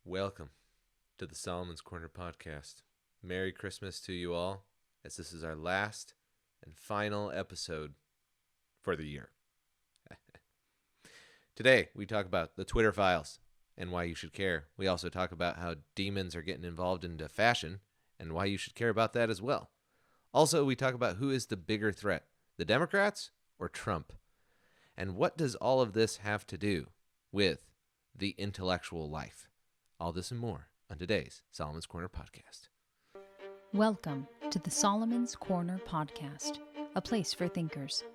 Welcome to the Solomon's Corner podcast. Merry Christmas to you all, as this is our last and final episode for the year. Today, we talk about the Twitter files and why you should care. We also talk about how demons are getting involved into fashion and why you should care about that as well. Also, we talk about who is the bigger threat, the Democrats or Trump? And what does all of this have to do with the intellectual life? All this and more on today's Solomon's Corner podcast. Welcome to the Solomon's Corner podcast, a place for thinkers.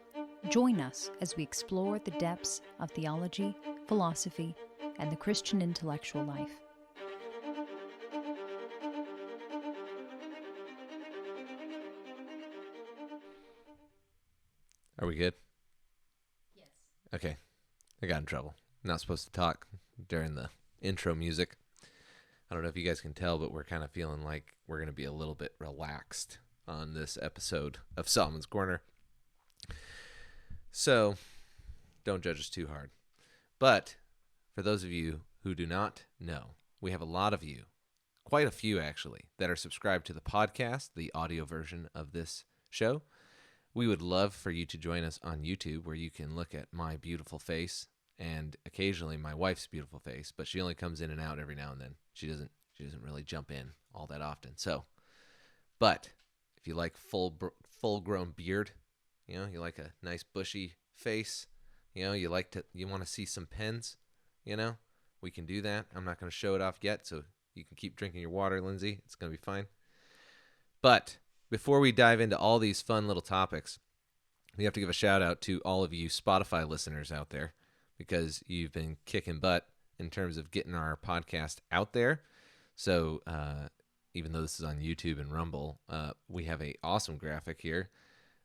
Join us as we explore the depths of theology, philosophy, and the Christian intellectual life. Are we good? Yes. Okay. I got in trouble. Not supposed to talk during the intro music. I don't know if you guys can tell, but we're kind of feeling like we're going to be a little bit relaxed on this episode of Solomon's Corner. So, don't judge us too hard. But for those of you who do not know, we have a lot of you, quite a few actually, that are subscribed to the podcast, the audio version of this show. We would love for you to join us on YouTube, where you can look at my beautiful face and occasionally my wife's beautiful face, but she only comes in and out every now and then. She doesn't really jump in all that often. So, but if you like full grown beard, you like a nice bushy face, you want to see some pens, we can do that. I'm not going to show it off yet, so you can keep drinking your water, Lindsay. It's going to be fine. But before we dive into all these fun little topics, we have to give a shout out to all of you Spotify listeners out there, because you've been kicking butt in terms of getting our podcast out there. So even though this is on YouTube and Rumble, we have an awesome graphic here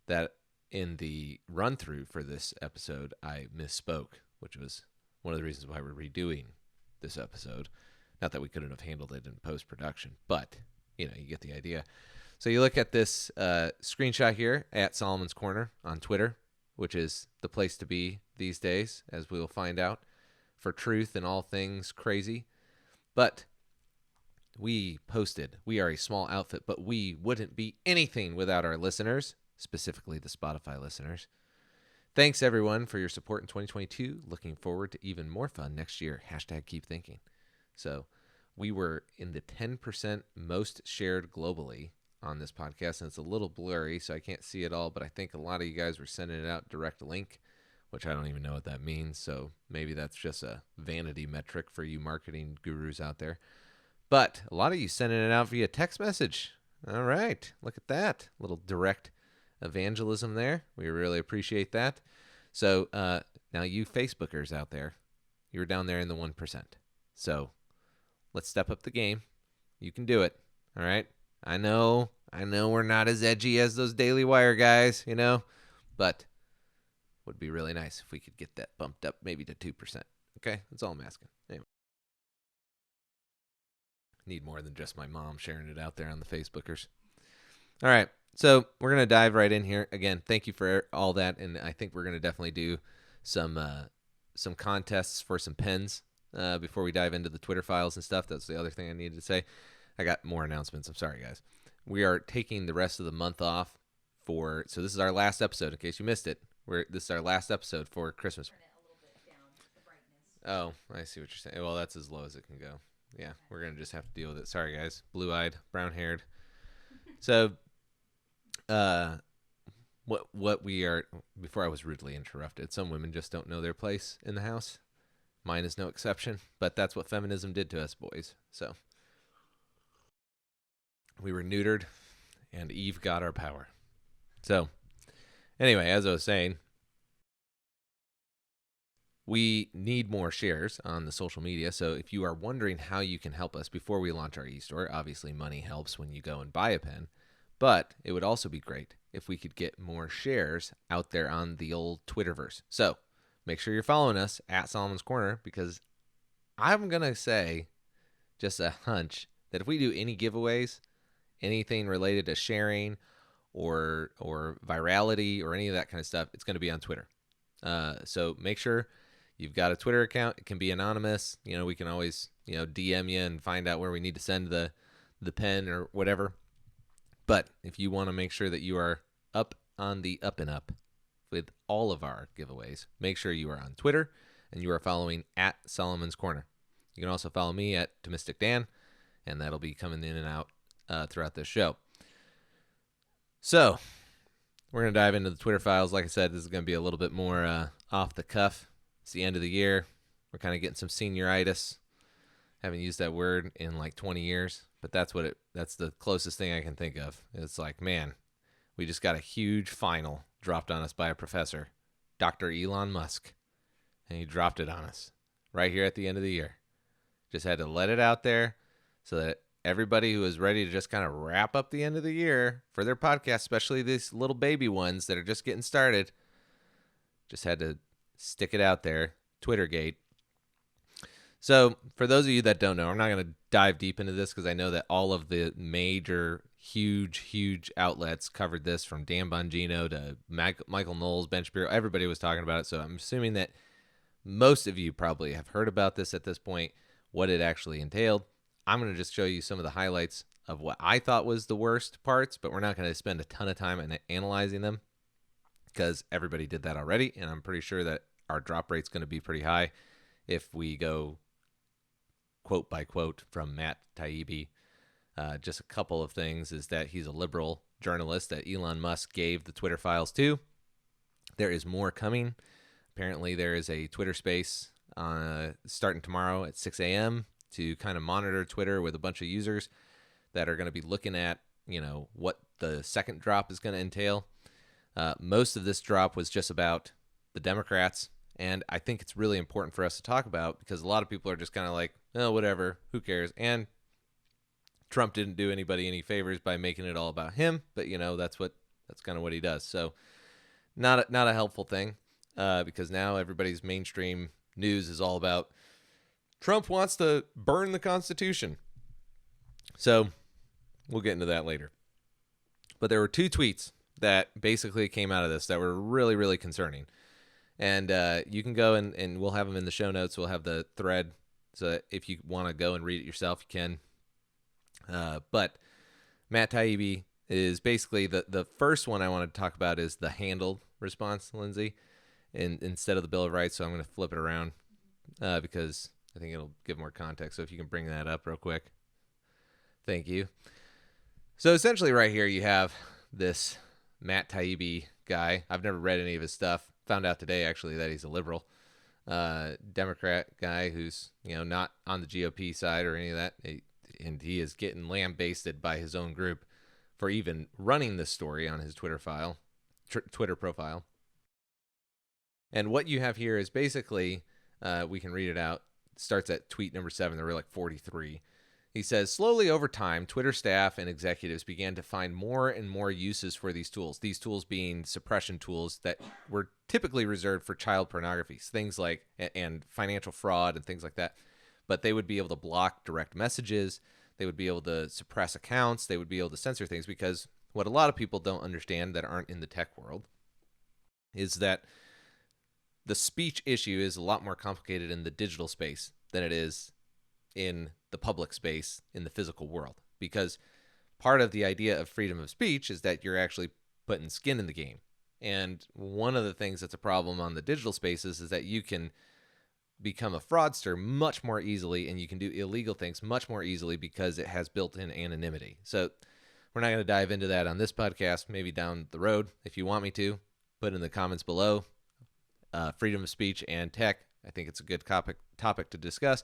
that in the run-through for this episode, I misspoke, which was one of the reasons why we're redoing this episode. Not that we couldn't have handled it in post-production, but, you get the idea. So you look at this screenshot here at Solomon's Corner on Twitter, which is the place to be these days, as we will find out, for truth and all things crazy. But we are a small outfit, but we wouldn't be anything without our listeners, specifically the Spotify listeners. Thanks, everyone, for your support in 2022. Looking forward to even more fun next year. # keep thinking. So we were in the 10% most shared globally on this podcast, and it's a little blurry, so I can't see it all, but I think a lot of you guys were sending it out direct link, which I don't even know what that means, so maybe that's just a vanity metric for you marketing gurus out there. But a lot of you sending it out via text message. All right, look at that. A little direct evangelism there. We really appreciate that. So now you Facebookers out there, you're down there in the 1%. So let's step up the game. You can do it, all right? I know we're not as edgy as those Daily Wire guys, but would be really nice if we could get that bumped up maybe to 2%. Okay, that's all I'm asking. Anyway, need more than just my mom sharing it out there on the Facebookers. All right, so we're gonna dive right in here. Again, thank you for all that, and I think we're gonna definitely do some contests for some pens before we dive into the Twitter files and stuff. That's the other thing I needed to say. I got more announcements. I'm sorry, guys. We are taking the rest of the month off so this is our last episode, in case you missed it. This is our last episode for Christmas. Turn it a little bit down, the brightness. Oh, I see what you're saying. Well, that's as low as it can go. Yeah, we're going to just have to deal with it. Sorry, guys. Blue-eyed, brown-haired. So, what we are, before I was rudely interrupted, some women just don't know their place in the house. Mine is no exception, but that's what feminism did to us boys. So we were neutered, and Eve got our power. So, anyway, as I was saying, we need more shares on the social media. So if you are wondering how you can help us before we launch our e-store, obviously money helps when you go and buy a pen. But it would also be great if we could get more shares out there on the old Twitterverse. So make sure you're following us at Solomon's Corner, because I'm going to say, just a hunch, that if we do any giveaways, anything related to sharing or virality or any of that kind of stuff, it's going to be on Twitter. So make sure you've got a Twitter account, it can be anonymous. We can always, DM you and find out where we need to send the pen or whatever. But if you want to make sure that you are up on the up and up with all of our giveaways, make sure you are on Twitter and you are following at Solomon's Corner. You can also follow me at Tomistic Dan, and that'll be coming in and out throughout this show. So we're going to dive into the Twitter files. Like I said, this is going to be a little bit more off the cuff. It's the end of the year. We're kind of getting some senioritis. Haven't used that word in like 20 years, but that's the closest thing I can think of. It's like, man, we just got a huge final dropped on us by a professor, Dr. Elon Musk, and he dropped it on us right here at the end of the year. Just had to let it out there so that everybody who is ready to just kind of wrap up the end of the year for their podcast, especially these little baby ones that are just getting started, just had to stick it out there. Twittergate. So for those of you that don't know, I'm not going to dive deep into this because I know that all of the major, huge outlets covered this, from Dan Bongino to Michael Knowles, Ben Shapiro. Everybody was talking about it. So I'm assuming that most of you probably have heard about this at this point, what it actually entailed. I'm going to just show you some of the highlights of what I thought was the worst parts, but we're not going to spend a ton of time in analyzing them because everybody did that already. And I'm pretty sure that our drop rate's going to be pretty high if we go quote by quote from Matt Taibbi. Just a couple of things is that he's a liberal journalist that Elon Musk gave the Twitter files to. There is more coming. Apparently there is a Twitter space starting tomorrow at 6 a.m. to kind of monitor Twitter with a bunch of users that are going to be looking at, what the second drop is going to entail. Most of this drop was just about the Democrats, and I think it's really important for us to talk about because a lot of people are just kind of like, oh, whatever, who cares? And Trump didn't do anybody any favors by making it all about him, but that's kind of what he does. So not a helpful thing because now everybody's mainstream news is all about Trump wants to burn the Constitution. So we'll get into that later. But there were two tweets that basically came out of this that were really, really concerning. And you can go and we'll have them in the show notes. We'll have the thread. So if you want to go and read it yourself, you can. But Matt Taibbi is basically the first one I want to talk about is the handled response, Lindsay, instead of the Bill of Rights. So I'm going to flip it around because I think it'll give more context. So if you can bring that up real quick. Thank you. So essentially right here you have this Matt Taibbi guy. I've never read any of his stuff. Found out today actually that he's a liberal Democrat guy who's not on the GOP side or any of that. And he is getting lambasted by his own group for even running this story on his Twitter profile. And what you have here is basically, we can read it out. It starts at tweet number 7. There were like 43. He says, slowly over time, Twitter staff and executives began to find more and more uses for these tools being suppression tools that were typically reserved for child pornography, things like, and financial fraud and things like that. But they would be able to block direct messages. They would be able to suppress accounts. They would be able to censor things because what a lot of people don't understand that aren't in the tech world is that the speech issue is a lot more complicated in the digital space than it is in the public space in the physical world, because part of the idea of freedom of speech is that you're actually putting skin in the game. And one of the things that's a problem on the digital spaces is that you can become a fraudster much more easily and you can do illegal things much more easily because it has built-in anonymity. So we're not going to dive into that on this podcast, maybe down the road. If you want me to, put in the comments below. Freedom of speech and tech, I think it's a good topic to discuss.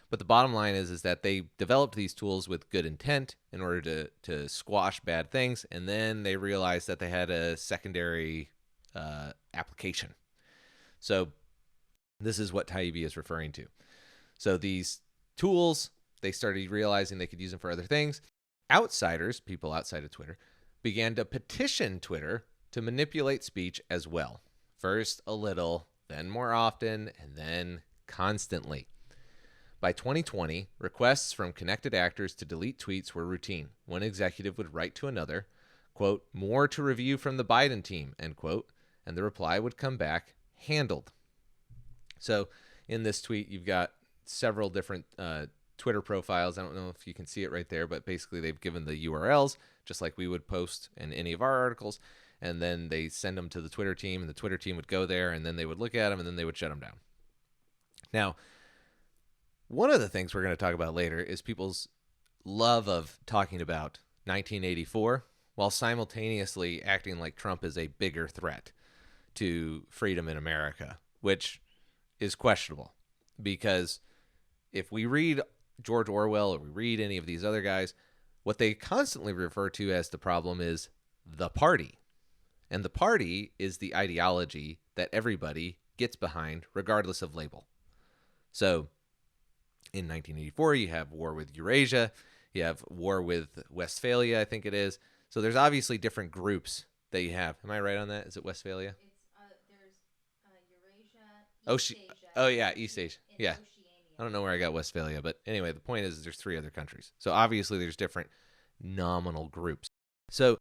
But the bottom line is that they developed these tools with good intent in order to squash bad things, and then they realized that they had a secondary application. So this is what Taibbi is referring to. So these tools, they started realizing they could use them for other things. Outsiders, people outside of Twitter, began to petition Twitter to manipulate speech as well. First a little, then more often, and then constantly. By 2020, requests from connected actors to delete tweets were routine. One executive would write to another, quote, more to review from the Biden team, end quote, and the reply would come back, handled. So in this tweet, you've got several different Twitter profiles. I don't know if you can see it right there, but basically they've given the URLs, just like we would post in any of our articles. And then they send them to the Twitter team, and the Twitter team would go there, and then they would look at them, and then they would shut them down. Now, one of the things we're going to talk about later is people's love of talking about 1984 while simultaneously acting like Trump is a bigger threat to freedom in America, which is questionable. Because if we read George Orwell or we read any of these other guys, what they constantly refer to as the problem is the party. And the party is the ideology that everybody gets behind, regardless of label. So in 1984, you have war with Eurasia, you have war with Westphalia, I think it is. So there's obviously different groups that you have. Am I right on that? Is it Westphalia? There's Eurasia, Oh, yeah, East Asia. Yeah. I don't know where I got Westphalia, but anyway, the point is there's 3 other countries. So obviously there's different nominal groups. So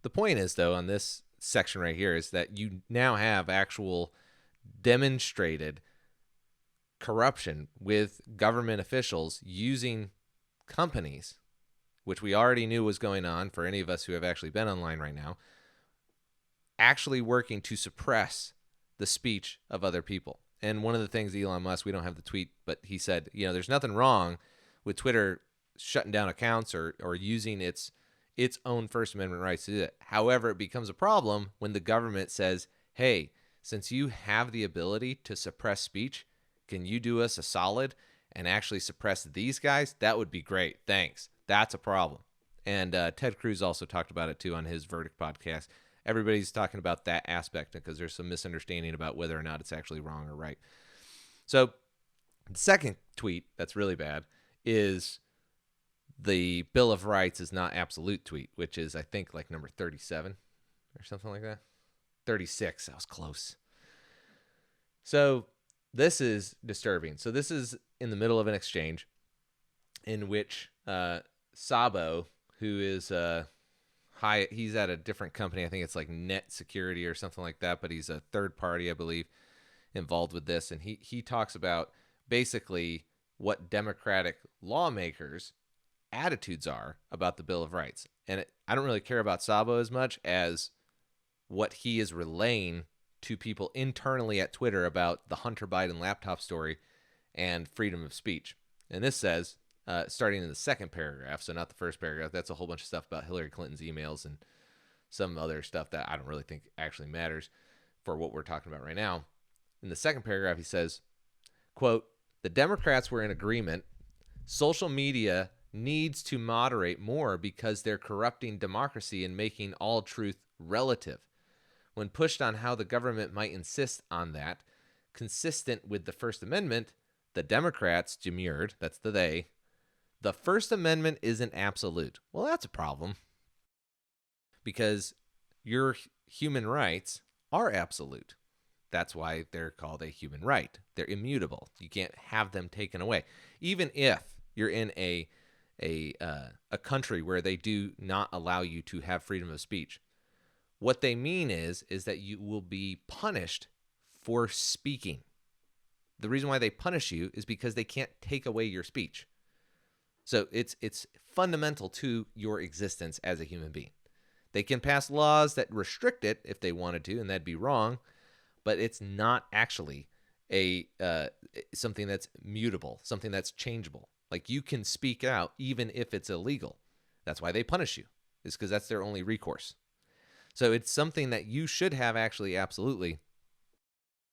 the point is, though, on this section right here is that you now have actual demonstrated corruption with government officials using companies, which we already knew was going on for any of us who have actually been online right now, actually working to suppress the speech of other people. And one of the things Elon Musk, we don't have the tweet, but he said, there's nothing wrong with Twitter shutting down accounts or using its own First Amendment rights to do it. However, it becomes a problem when the government says, hey, since you have the ability to suppress speech, can you do us a solid and actually suppress these guys? That would be great. Thanks. That's a problem. And Ted Cruz also talked about it too on his Verdict podcast. Everybody's talking about that aspect because there's some misunderstanding about whether or not it's actually wrong or right. So the second tweet that's really bad is the Bill of Rights is not absolute tweet, which is, I think, like number 37 or something like that. 36. That was close. So this is disturbing. So this is in the middle of an exchange in which Sabo, who is he's at a different company. I think it's like Net Security or something like that, but he's a third party, I believe, involved with this. And he talks about basically what Democratic lawmakers' attitudes are about the Bill of Rights. And I don't really care about Sabo as much as what he is relaying to people internally at Twitter about the Hunter Biden laptop story and freedom of speech. And this says, starting in the second paragraph, so not the first paragraph, that's a whole bunch of stuff about Hillary Clinton's emails and some other stuff that I don't really think actually matters for what we're talking about right now. In the second paragraph, he says, quote, the Democrats were in agreement. Social media needs to moderate more because they're corrupting democracy and making all truth relative. When pushed on how the government might insist on that, consistent with the First Amendment, the Democrats demurred, that's the they, the First Amendment isn't absolute. Well, that's a problem because your human rights are absolute. That's why they're called a human right. They're immutable. You can't have them taken away. Even if you're in a country where they do not allow you to have freedom of speech, what they mean is that you will be punished for speaking. The reason why they punish you is because they can't take away your speech. So it's fundamental to your existence as a human being. They can pass laws that restrict it if they wanted to, and that'd be wrong, but it's not actually a something that's mutable, something that's changeable. Like you can speak out even if it's illegal. That's why they punish you, is because that's their only recourse. So it's something that you should have actually absolutely.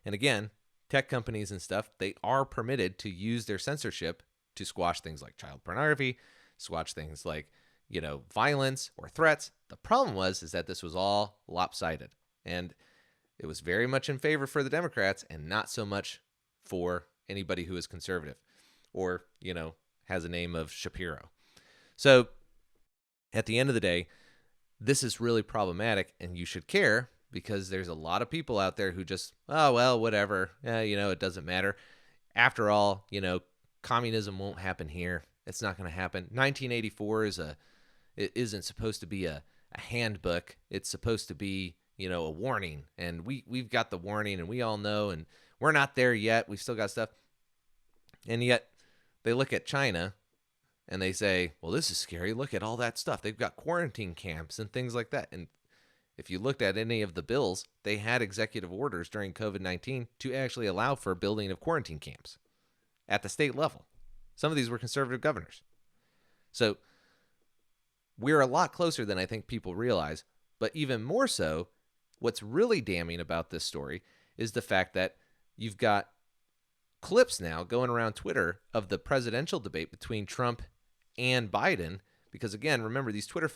And again, tech companies and stuff, they are permitted to use their censorship to squash things like child pornography, squash things like, violence or threats. The problem is that this was all lopsided. And it was very much in favor for the Democrats and not so much for anybody who is conservative or, has a name of Shapiro. So at the end of the day, this is really problematic and you should care because there's a lot of people out there who just, oh, well, whatever. It doesn't matter. After all, communism won't happen here. It's not going to happen. 1984 it isn't supposed to be a handbook. It's supposed to be, a warning. And we've got the warning and we all know, and we're not there yet. We still got stuff. And yet they look at China and they say, well, this is scary. Look at all that stuff. They've got quarantine camps and things like that. And if you looked at any of the bills, they had executive orders during COVID-19 to actually allow for building of quarantine camps at the state level. Some of these were conservative governors. So we're a lot closer than I think people realize. But even more so, what's really damning about this story is the fact that you've got clips now going around Twitter of the presidential debate between Trump and Biden. Because again, remember, these Twitter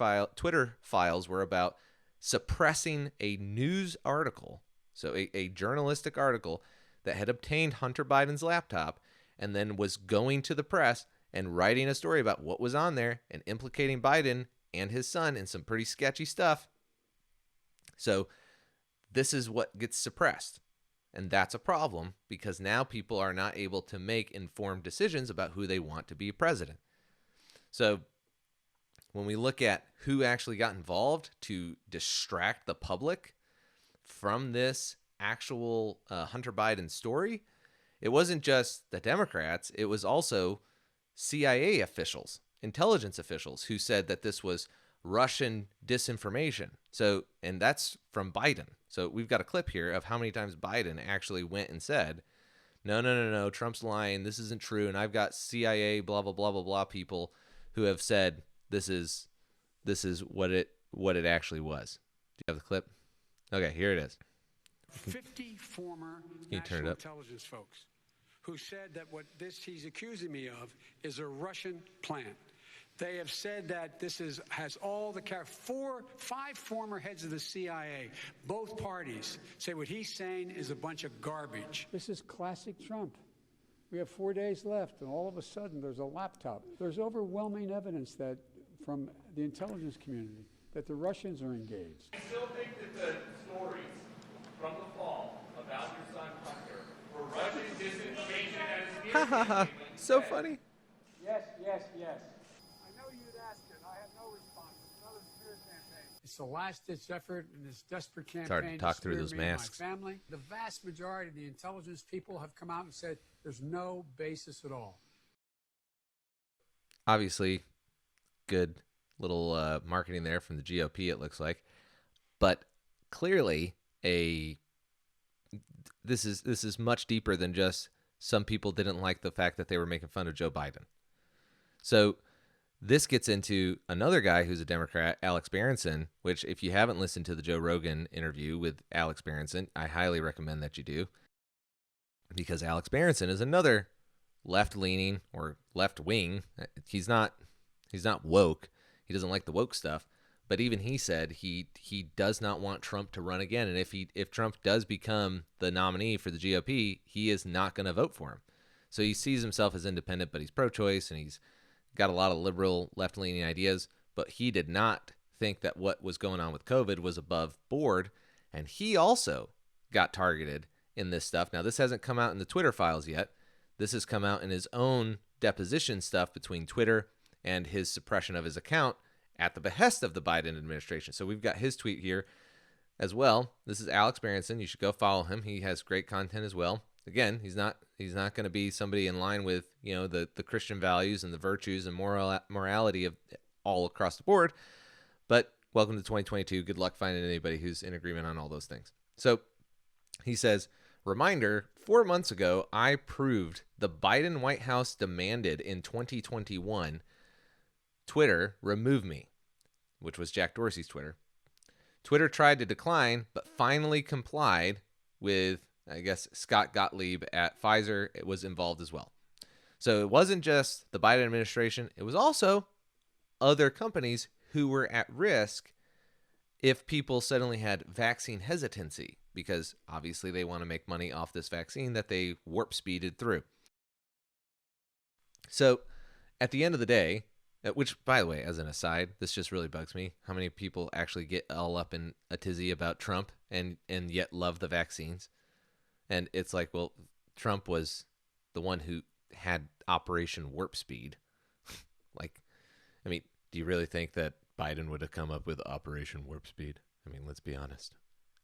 files were about suppressing a news article, so a journalistic article that had obtained Hunter Biden's laptop and then was going to the press and writing a story about what was on there and implicating Biden and his son in some pretty sketchy stuff. So this is what gets suppressed. And that's a problem because now people are not able to make informed decisions about who they want to be president. So when we look at who actually got involved to distract the public from this actual Hunter Biden story, it wasn't just the Democrats. It was also CIA officials, intelligence officials who said that this was Russian disinformation. So, and that's from Biden. So we've got a clip here of how many times Biden actually went and said, no, Trump's lying. This isn't true. And I've got CIA, blah, blah, blah, blah, blah people who have said this is what it actually was. Do you have the clip? Okay, here it is. 50 former Can you turn it up? intelligence folks who said that what he's accusing me of is a Russian plant. They have said that this has all the five former heads of the CIA, both parties, say what he's saying is a bunch of garbage. This is classic Trump. We have 4 days left, and all of a sudden there's a laptop. There's overwhelming evidence that from the intelligence community that the Russians are engaged. I still think that the stories from the fall about your son Hunter were Russian disinformation Ha ha ha. So funny. Yes. I know you'd ask it. I have no response. It's another smear campaign. It's the last-ditch effort in this desperate campaign hard to talk through smear those me and masks. my family. The vast majority of the intelligence people have come out and said there's no basis at all. Obviously, good little marketing there from the GOP, it looks like. But clearly, this is much deeper than just some people didn't like the fact that they were making fun of Joe Biden. So this gets into another guy who's a Democrat, Alex Berenson, which if you haven't listened to the Joe Rogan interview with Alex Berenson, I highly recommend that you do. Because Alex Berenson is another left-leaning or left-wing. He's not woke. He doesn't like the woke stuff. But even he said he does not want Trump to run again. And if Trump does become the nominee for the GOP, he is not going to vote for him. So he sees himself as independent, but he's pro-choice and he's got a lot of liberal left-leaning ideas. But he did not think that what was going on with COVID was above board. And he also got targeted in this stuff. Now, this hasn't come out in the Twitter files yet. This has come out in his own deposition stuff between Twitter and his suppression of his account at the behest of the Biden administration. So we've got his tweet here as well. This is Alex Berenson. You should go follow him. He has great content as well. Again, he's not going to be somebody in line with, the Christian values and the virtues and morality of all across the board. But welcome to 2022. Good luck finding anybody who's in agreement on all those things. So he says, reminder, 4 months ago, I proved the Biden White House demanded in 2021 Twitter remove me, which was Jack Dorsey's Twitter. Twitter tried to decline, but finally complied with, I guess, Scott Gottlieb at Pfizer. It was involved as well. So it wasn't just the Biden administration. It was also other companies who were at risk if people suddenly had vaccine hesitancy, because obviously they want to make money off this vaccine that they warp speeded through. So at the end of the day, which, by the way, as an aside, this just really bugs me. How many people actually get all up in a tizzy about Trump and yet love the vaccines? And it's like, well, Trump was the one who had Operation Warp Speed. Do you really think that Biden would have come up with Operation Warp Speed? Let's be honest.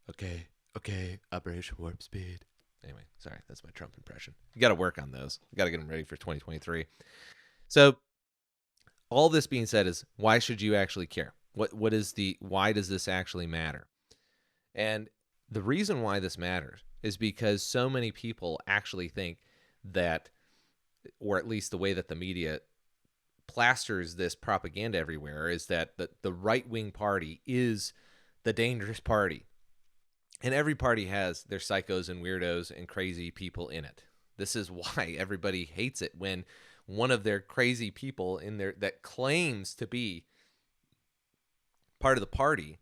Okay, Operation Warp Speed. Anyway, sorry, that's my Trump impression. You got to work on those. You got to get them ready for 2023. So all this being said is, why should you actually care? Why does this actually matter? And the reason why this matters is because so many people actually think that, or at least the way that the media plasters this propaganda everywhere, is that the right-wing party is the dangerous party. And every party has their psychos and weirdos and crazy people in it. This is why everybody hates it when one of their crazy people in there that claims to be part of the party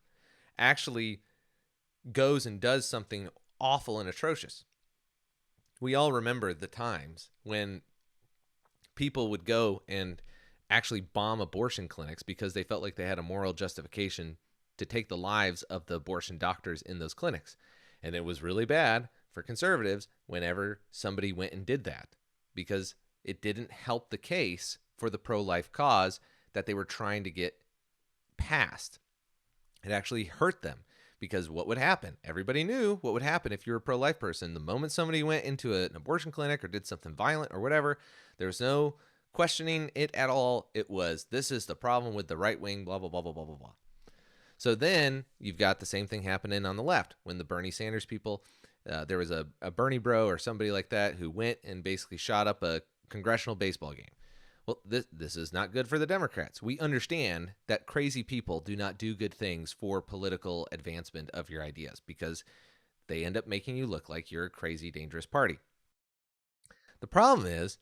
actually goes and does something awful and atrocious. We all remember the times when people would go and actually bomb abortion clinics because they felt like they had a moral justification to take the lives of the abortion doctors in those clinics. And it was really bad for conservatives whenever somebody went and did that, because it didn't help the case for the pro-life cause that they were trying to get passed. It actually hurt them, because what would happen? Everybody knew what would happen if you're a pro-life person. The moment somebody went into an abortion clinic or did something violent or whatever, there was no questioning it at all. It was, this is the problem with the right wing, blah, blah, blah, blah, blah, blah, blah. So then you've got the same thing happening on the left. When the Bernie Sanders people, there was a Bernie bro or somebody like that who went and basically shot up a congressional baseball game. Well, this is not good for the Democrats. We understand that crazy people do not do good things for political advancement of your ideas, because they end up making you look like you're a crazy, dangerous party. The problem is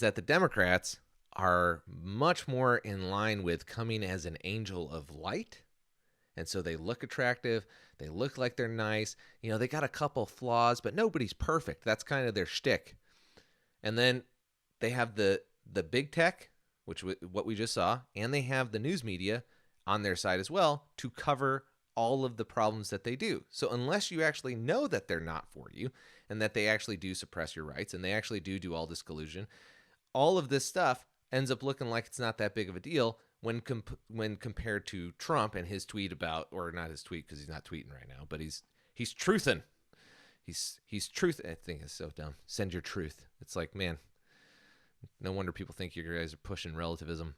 that the Democrats are much more in line with coming as an angel of light. And so they look attractive. They look like they're nice. You know, they got a couple flaws, but nobody's perfect. That's kind of their shtick. And then they have the big tech, which what we just saw, and they have the news media on their side as well to cover all of the problems that they do. So unless you actually know that they're not for you, and that they actually do suppress your rights, and they actually do all this collusion, all of this stuff ends up looking like it's not that big of a deal when compared to Trump and his tweet about, or not his tweet because he's not tweeting right now, but he's truthing. He's truth. I think it's so dumb. Send your truth. It's like, man, no wonder people think you guys are pushing relativism.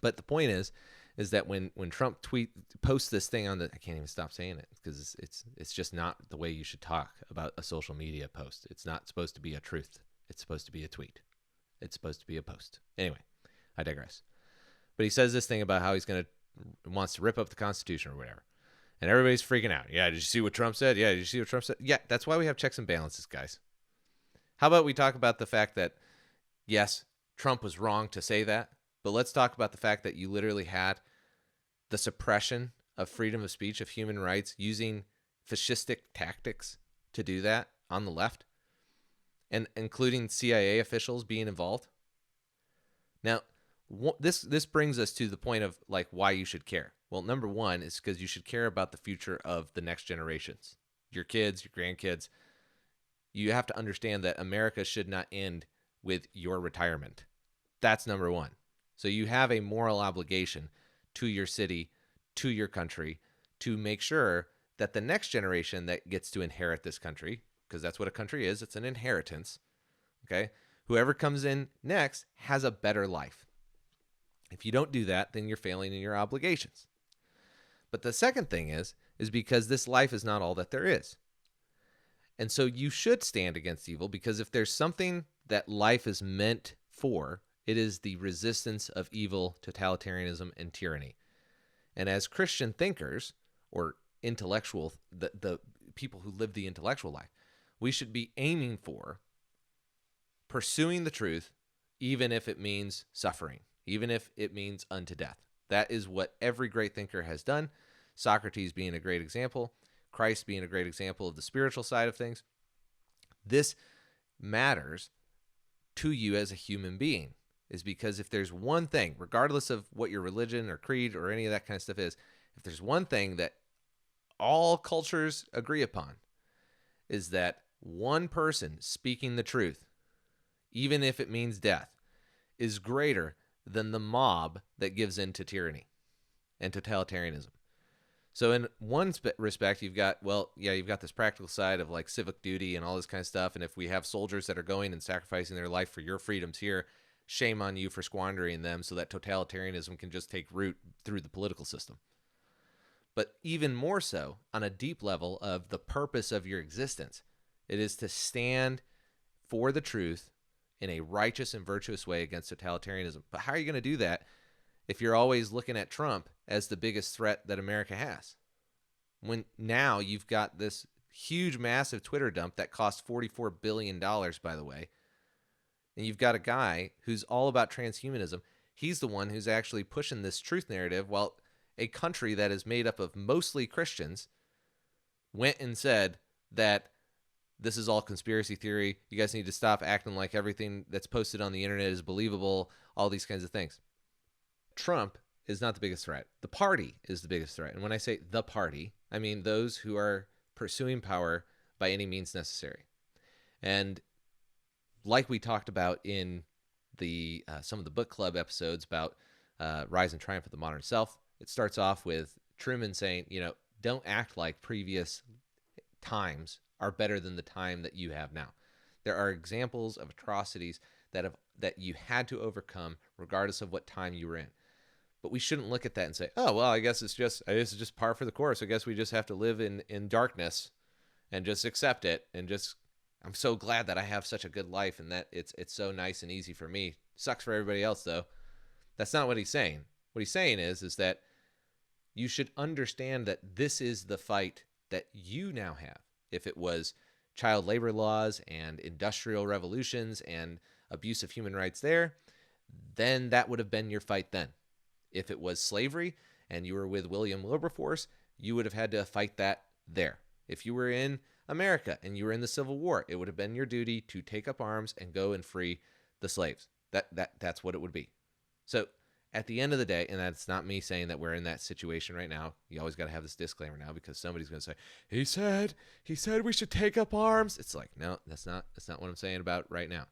But the point is that when Trump posts this thing on I can't even stop saying it because it's just not the way you should talk about a social media post. It's not supposed to be a truth. It's supposed to be a tweet. It's supposed to be a post. Anyway, I digress. But he says this thing about how wants to rip up the Constitution or whatever. And everybody's freaking out. Yeah, did you see what Trump said? Yeah, did you see what Trump said? Yeah, that's why we have checks and balances, guys. How about we talk about the fact that, yes, Trump was wrong to say that, but let's talk about the fact that you literally had the suppression of freedom of speech, of human rights, using fascistic tactics to do that on the left, and including CIA officials being involved. Now, this brings us to the point of like why you should care. Well, number one is because you should care about the future of the next generations, your kids, your grandkids. You have to understand that America should not end with your retirement. That's number one. So you have a moral obligation to your city, to your country, to make sure that the next generation that gets to inherit this country, because that's what a country is, it's an inheritance, okay? Whoever comes in next has a better life. If you don't do that, then you're failing in your obligations. But the second thing is because this life is not all that there is. And so you should stand against evil, because if there's something that life is meant for, it is the resistance of evil, totalitarianism, and tyranny. And as Christian thinkers, or intellectual, the people who live the intellectual life, we should be aiming for pursuing the truth, even if it means suffering, even if it means unto death. That is what every great thinker has done. Socrates being a great example, Christ being a great example of the spiritual side of things. This matters to you as a human being, is because if there's one thing, regardless of what your religion or creed or any of that kind of stuff is, if there's one thing that all cultures agree upon, is that one person speaking the truth, even if it means death, is greater than the mob that gives in to tyranny and totalitarianism. So in one respect, you've got this practical side of like civic duty and all this kind of stuff. And if we have soldiers that are going and sacrificing their life for your freedoms here, shame on you for squandering them so that totalitarianism can just take root through the political system. But even more so, on a deep level of the purpose of your existence, it is to stand for the truth in a righteous and virtuous way against totalitarianism. But how are you going to do that if you're always looking at Trump as the biggest threat that America has? When now you've got this huge, massive Twitter dump that cost $44 billion, by the way, and you've got a guy who's all about transhumanism. He's the one who's actually pushing this truth narrative, while a country that is made up of mostly Christians went and said that this is all conspiracy theory. You guys need to stop acting like everything that's posted on the internet is believable, all these kinds of things. Trump is not the biggest threat. The party is the biggest threat. And when I say the party, I mean those who are pursuing power by any means necessary. And like we talked about in the some of the book club episodes about Rise and Triumph of the Modern Self, it starts off with Truman saying, don't act like previous times are better than the time that you have now. There are examples of atrocities that you had to overcome regardless of what time you were in. But we shouldn't look at that and say, oh, well, I guess it's just par for the course. I guess we just have to live in darkness and just accept it. And just, I'm so glad that I have such a good life and that it's so nice and easy for me. Sucks for everybody else, though. That's not what he's saying. What he's saying is that you should understand that this is the fight that you now have. If it was child labor laws and industrial revolutions and abuse of human rights there, then that would have been your fight then. If it was slavery and you were with William Wilberforce, you would have had to fight that there. If you were in America and you were in the Civil War, it would have been your duty to take up arms and go and free the slaves. That's what it would be. So at the end of the day, and that's not me saying that we're in that situation right now. You always got to have this disclaimer now because somebody's going to say, he said we should take up arms. It's like, no, that's not what I'm saying about right now.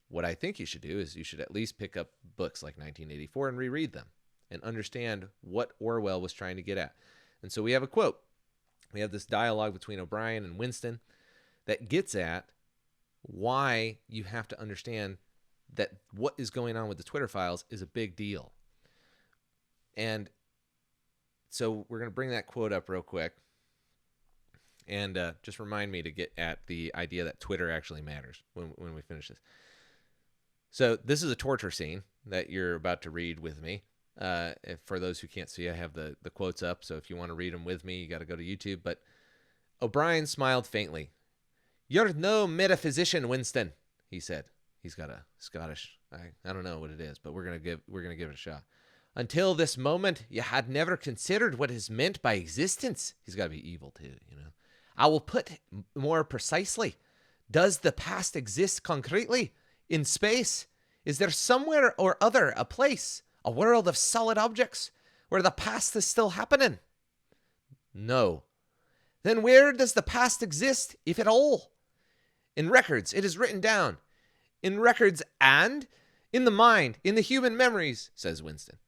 What I think you should do is you should at least pick up books like 1984 and reread them and understand what Orwell was trying to get at. And so we have a quote. We have this dialogue between O'Brien and Winston that gets at why you have to understand that what is going on with the Twitter files is a big deal. And so we're going to bring that quote up real quick and just remind me to get at the idea that Twitter actually matters when we finish this. So this is a torture scene that you're about to read with me. For those who can't see, I have the quotes up. So if you want to read them with me, you got to go to YouTube. But O'Brien smiled faintly. "You're no metaphysician, Winston," he said. He's got a Scottish, I don't know what it is, but we're gonna give it a shot. "Until this moment, you had never considered what is meant by existence." He's got to be evil too, "I will put more precisely. Does the past exist concretely in space? Is there somewhere or other a place, a world of solid objects, where the past is still happening?" "No." "Then where does the past exist, if at all?" "In records. It is written down." "In records and in the mind, in the human memories," says Winston.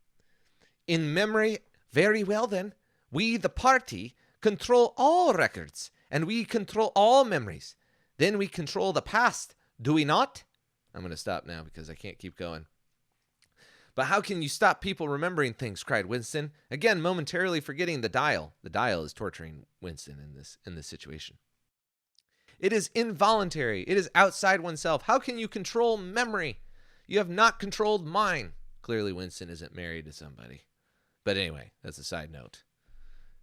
"In memory, very well then. We, the party, control all records, and we control all memories. Then we control the past, do we not?" I'm going to stop now because I can't keep going. "But how can you stop people remembering things?" cried Winston, again momentarily forgetting the dial. The dial is torturing Winston in this situation. "It is involuntary. It is outside oneself. How can you control memory? You have not controlled mine." Clearly, Winston isn't married to somebody. But anyway, that's a side note.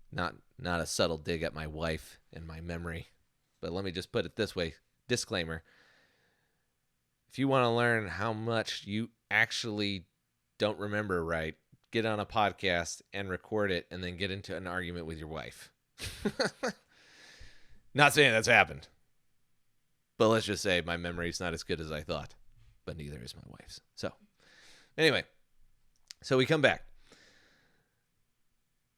Not a subtle dig at my wife and my memory. But let me just put it this way. Disclaimer. If you want to learn how much you actually don't remember right, get on a podcast and record it and then get into an argument with your wife. Not saying that's happened. But let's just say my memory's not as good as I thought. But neither is my wife's. So, anyway. So we come back.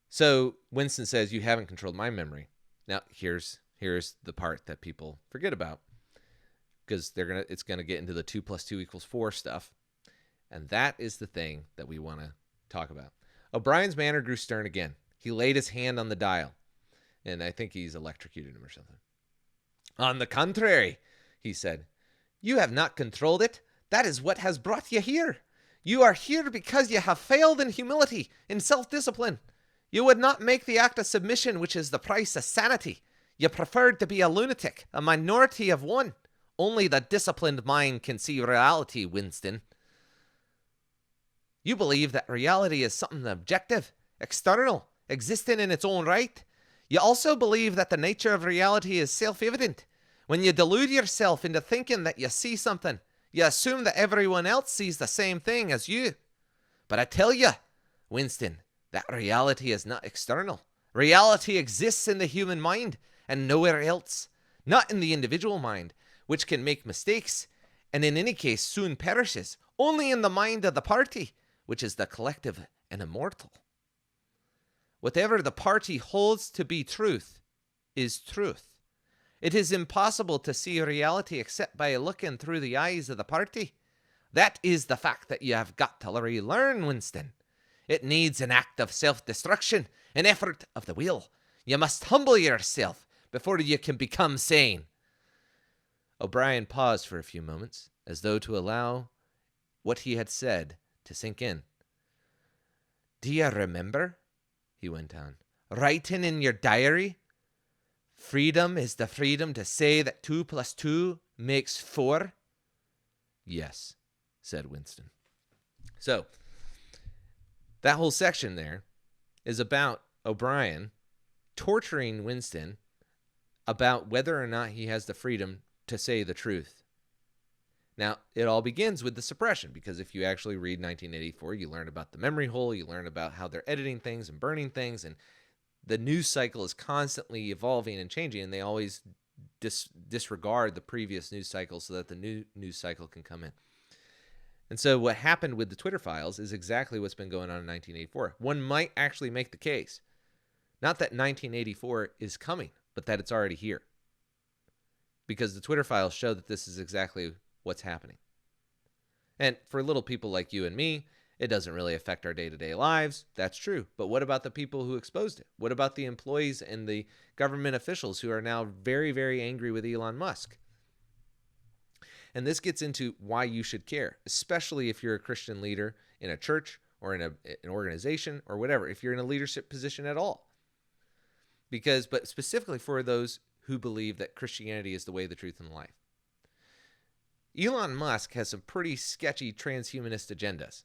So Winston says, "You haven't controlled my memory." Now, here's the part that people forget about. Because it's gonna get into the 2 + 2 = 4 stuff. And that is the thing that we want to talk about. O'Brien's manner grew stern again. He laid his hand on the dial, and I think he's electrocuted him or something. On the contrary, he said, you have not controlled it. That is what has brought you here. You are here because you have failed in humility, in self-discipline. You would not make the act of submission, which is the price of sanity. You preferred to be a lunatic, a minority of one. Only the disciplined mind can see reality, Winston. You believe that reality is something objective, external, existing in its own right. You also believe that the nature of reality is self-evident. When you delude yourself into thinking that you see something, you assume that everyone else sees the same thing as you. But I tell you, Winston, that reality is not external. Reality exists in the human mind and nowhere else. Not in the individual mind, which can make mistakes and in any case soon perishes. Only in the mind of the party, which is the collective and immortal. Whatever the party holds to be truth is truth. It is impossible to see reality except by looking through the eyes of the party. That is the fact that you have got to relearn, Winston. It needs an act of self-destruction, an effort of the will. You must humble yourself before you can become sane. O'Brien paused for a few moments, as though to allow what he had said to sink in. Do you remember, he went on, writing in your diary, freedom is the freedom to say that 2 + 2 makes 4? Yes, said Winston. So, that whole section there is about O'Brien torturing Winston about whether or not he has the freedom to say the truth. Now, it all begins with the suppression, because if you actually read 1984, you learn about the memory hole, you learn about how they're editing things and burning things, and the news cycle is constantly evolving and changing, and they always disregard the previous news cycle so that the new news cycle can come in. And so what happened with the Twitter files is exactly what's been going on in 1984. One might actually make the case, not that 1984 is coming, but that it's already here. Because the Twitter files show that this is exactly what's happening. And for little people like you and me, it doesn't really affect our day-to-day lives. That's true. But what about the people who exposed it? What about the employees and the government officials who are now very, very angry with Elon Musk? And this gets into why you should care, especially if you're a Christian leader in a church or in an organization or whatever, if you're in a leadership position at all. But specifically for those who believe that Christianity is the way, the truth, and the life. Elon Musk has some pretty sketchy transhumanist agendas.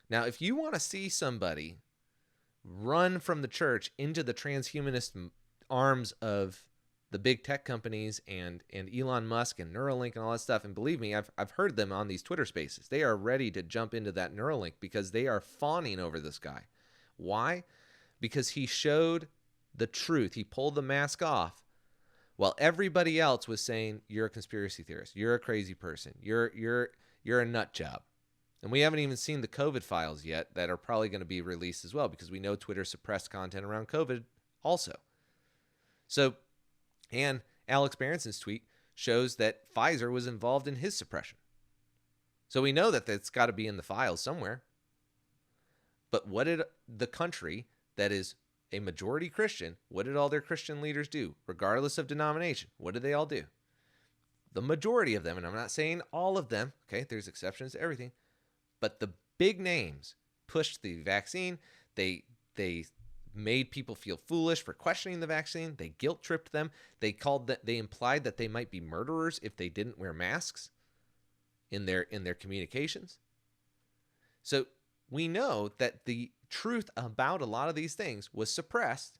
Now, if you want to see somebody run from the church into the transhumanist arms of the big tech companies and Elon Musk and Neuralink and all that stuff, and believe me, I've heard them on these Twitter spaces. They are ready to jump into that Neuralink because they are fawning over this guy. Why? Because he showed the truth. He pulled the mask off while everybody else was saying, you're a conspiracy theorist, you're a crazy person, you're a nut job. And we haven't even seen the COVID files yet that are probably going to be released as well, because we know Twitter suppressed content around COVID also. So, and Alex Berenson's tweet shows that Pfizer was involved in his suppression. So we know that it's got to be in the files somewhere. But what did the country that is a majority Christian, what did all their Christian leaders do, regardless of denomination? What did they all do? The majority of them, and I'm not saying all of them, okay, there's exceptions to everything, but the big names pushed the vaccine. They made people feel foolish for questioning the vaccine. They guilt-tripped them. They implied that they might be murderers if they didn't wear masks in their communications. So we know that the truth about a lot of these things was suppressed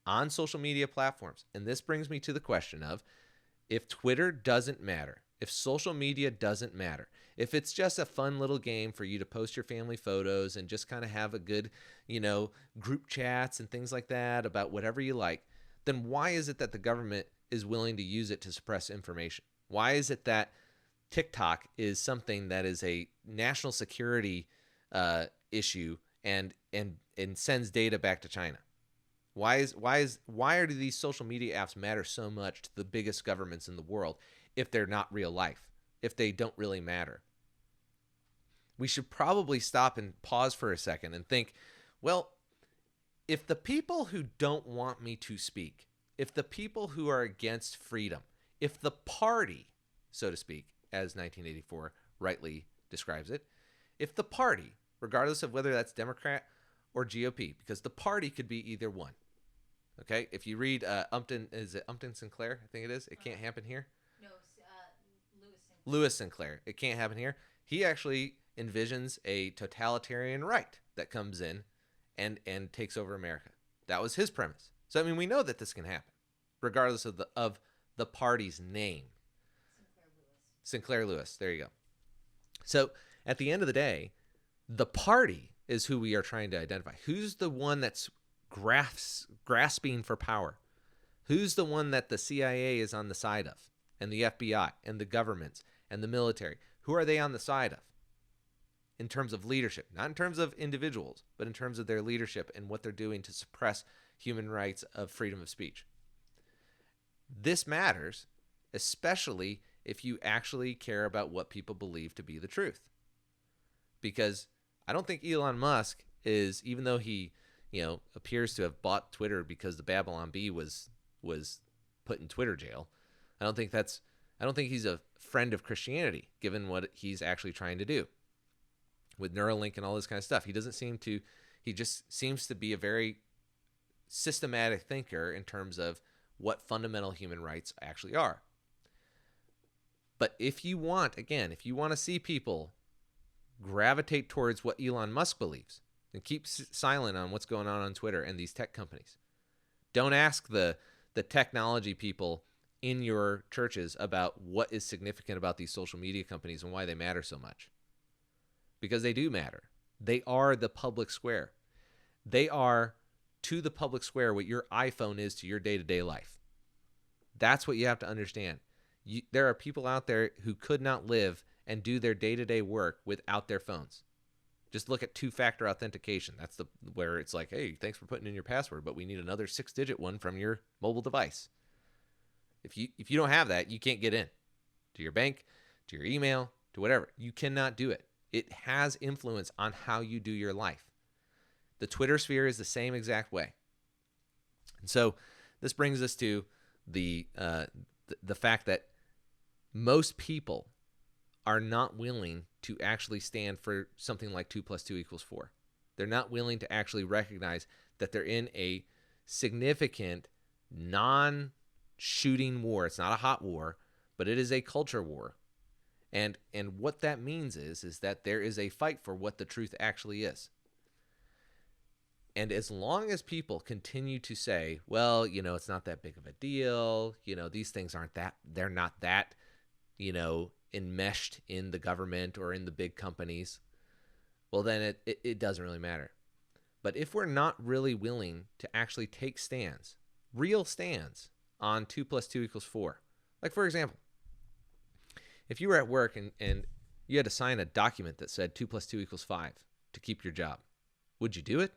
on social media platforms. And this brings me to the question of, if Twitter doesn't matter, if social media doesn't matter, if it's just a fun little game for you to post your family photos and just kind of have a good, group chats and things like that about whatever you like, then why is it that the government is willing to use it to suppress information? Why is it that TikTok is something that is a national security issue and sends data back to China? Why do these social media apps matter so much to the biggest governments in the world if they're not real life, if they don't really matter? We should probably stop and pause for a second and think, well, if the people who don't want me to speak, if the people who are against freedom, if the party, so to speak, as 1984 rightly describes it, if the party, regardless of whether that's Democrat or GOP, because the party could be either one. Okay, if you read is it Upton Sinclair? I think it is. It can't happen here. No, Lewis Sinclair. It can't happen here. He actually envisions a totalitarian right that comes in and takes over America. That was his premise. So I mean, we know that this can happen, regardless of the party's name. Sinclair Lewis. There you go. So at the end of the day, the party is who we are trying to identify. Who's the one that's grasping for power? Who's the one that the CIA is on the side of, and the FBI and the governments and the military? Who are they on the side of in terms of leadership? Not in terms of individuals, but in terms of their leadership and what they're doing to suppress human rights of freedom of speech. This matters, especially if you actually care about what people believe to be the truth. Because I don't think Elon Musk is, even though he, appears to have bought Twitter because the Babylon Bee was put in Twitter jail, I don't think he's a friend of Christianity, given what he's actually trying to do with Neuralink and all this kind of stuff. He just seems to be a very systematic thinker in terms of what fundamental human rights actually are. But if you want to see people gravitate towards what Elon Musk believes and keep silent on what's going on Twitter and these tech companies, don't ask the technology people in your churches about what is significant about these social media companies and why they matter so much. Because they do matter. They are the public square. They are to the public square what your iPhone is to your day-to-day life. That's what you have to understand. There are people out there who could not live and do their day-to-day work without their phones. Just look at two-factor authentication. That's where it's like, hey, thanks for putting in your password, but we need another 6-digit one from your mobile device. If you don't have that, you can't get in to your bank, to your email, to whatever. You cannot do it. It has influence on how you do your life. The Twitter sphere is the same exact way. And so this brings us to the fact that most people are not willing to actually stand for something like 2 + 2 = 4. They're not willing to actually recognize that they're in a significant non-shooting war. It's not a hot war, but it is a culture war. And what that means is that there is a fight for what the truth actually is. And as long as people continue to say, well, it's not that big of a deal, these things they're not that, enmeshed in the government or in the big companies, well, then it doesn't really matter. But if we're not really willing to actually take stands, real stands on 2 + 2 = 4, like for example, if you were at work and you had to sign a document that said 2 + 2 = 5 to keep your job, would you do it?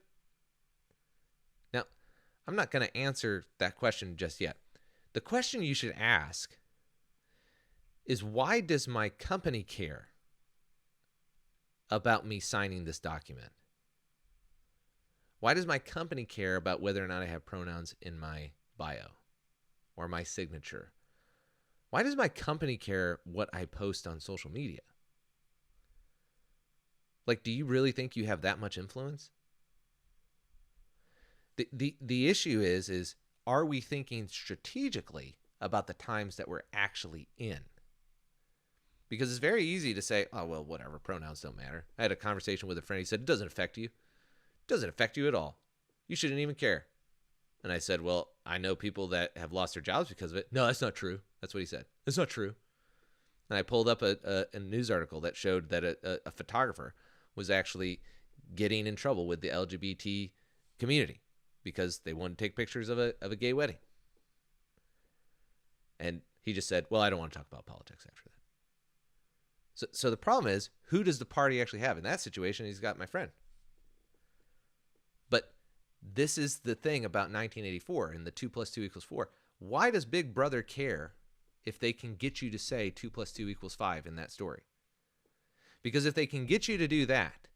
Now, I'm not going to answer that question just yet. The question you should ask is, why does my company care about me signing this document? Why does my company care about whether or not I have pronouns in my bio or my signature? Why does my company care what I post on social media? Like, do you really think you have that much influence? The issue is are we thinking strategically about the times that we're actually in? Because it's very easy to say, oh, well, whatever, pronouns don't matter. I had a conversation with a friend. He said, it doesn't affect you. It doesn't affect you at all. You shouldn't even care. And I said, well, I know people that have lost their jobs because of it. No, that's not true. That's what he said. It's not true. And I pulled up a news article that showed that a photographer was actually getting in trouble with the LGBT community because they wanted to take pictures of a gay wedding. And he just said, well, I don't want to talk about politics after that. So the problem is, who does the party actually have? In that situation, he's got my friend. But this is the thing about 1984 and the 2 + 2 = 4. Why does Big Brother care if they can get you to say 2 + 2 = 5 in that story? Because if they can get you to do that,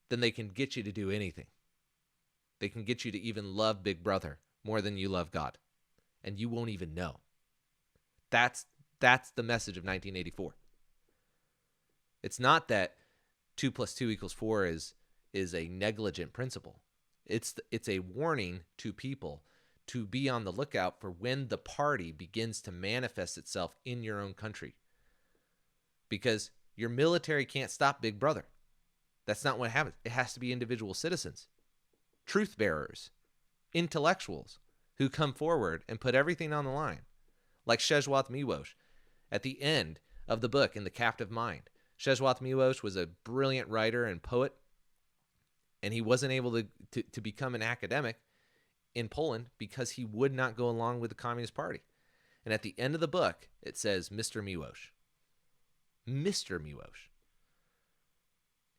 then they can get you to do anything. They can get you to even love Big Brother more than you love God, and you won't even know. That's the message of 1984. It's not that 2 + 2 = 4 is a negligent principle. It's a warning to people to be on the lookout for when the party begins to manifest itself in your own country. Because your military can't stop Big Brother. That's not what happens. It has to be individual citizens, truth bearers, intellectuals who come forward and put everything on the line. Like Shezwath Miłosz at the end of the book, In the Captive Mind. Shezwath Miłosz was a brilliant writer and poet, and he wasn't able to become an academic in Poland because he would not go along with the Communist Party. And at the end of the book, it says, Mr. Miłosz. Mr. Miłosz.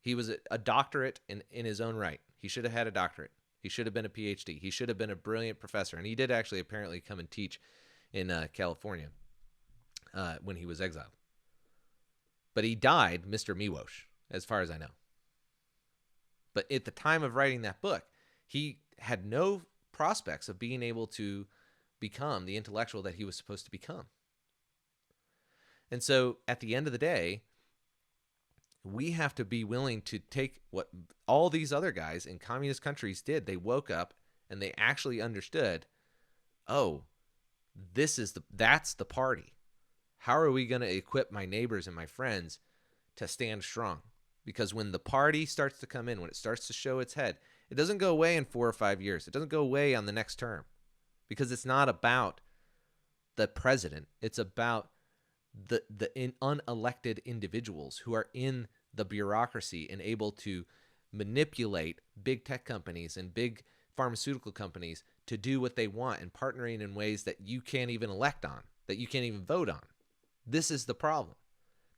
He was a doctorate in his own right. He should have had a doctorate. He should have been a PhD. He should have been a brilliant professor. And he did actually apparently come and teach in California when he was exiled. But he died Mr. Miłosz, as far as I know. But at the time of writing that book, he had no prospects of being able to become the intellectual that he was supposed to become. And so at the end of the day, we have to be willing to take what all these other guys in communist countries did. They woke up and they actually understood, oh, that's the party. How are we going to equip my neighbors and my friends to stand strong? Because when the party starts to come in, when it starts to show its head, it doesn't go away in 4 or 5 years. It doesn't go away on the next term, because it's not about the president. It's about the unelected individuals who are in the bureaucracy and able to manipulate big tech companies and big pharmaceutical companies to do what they want, and partnering in ways that you can't even elect on, that you can't even vote on. This is the problem.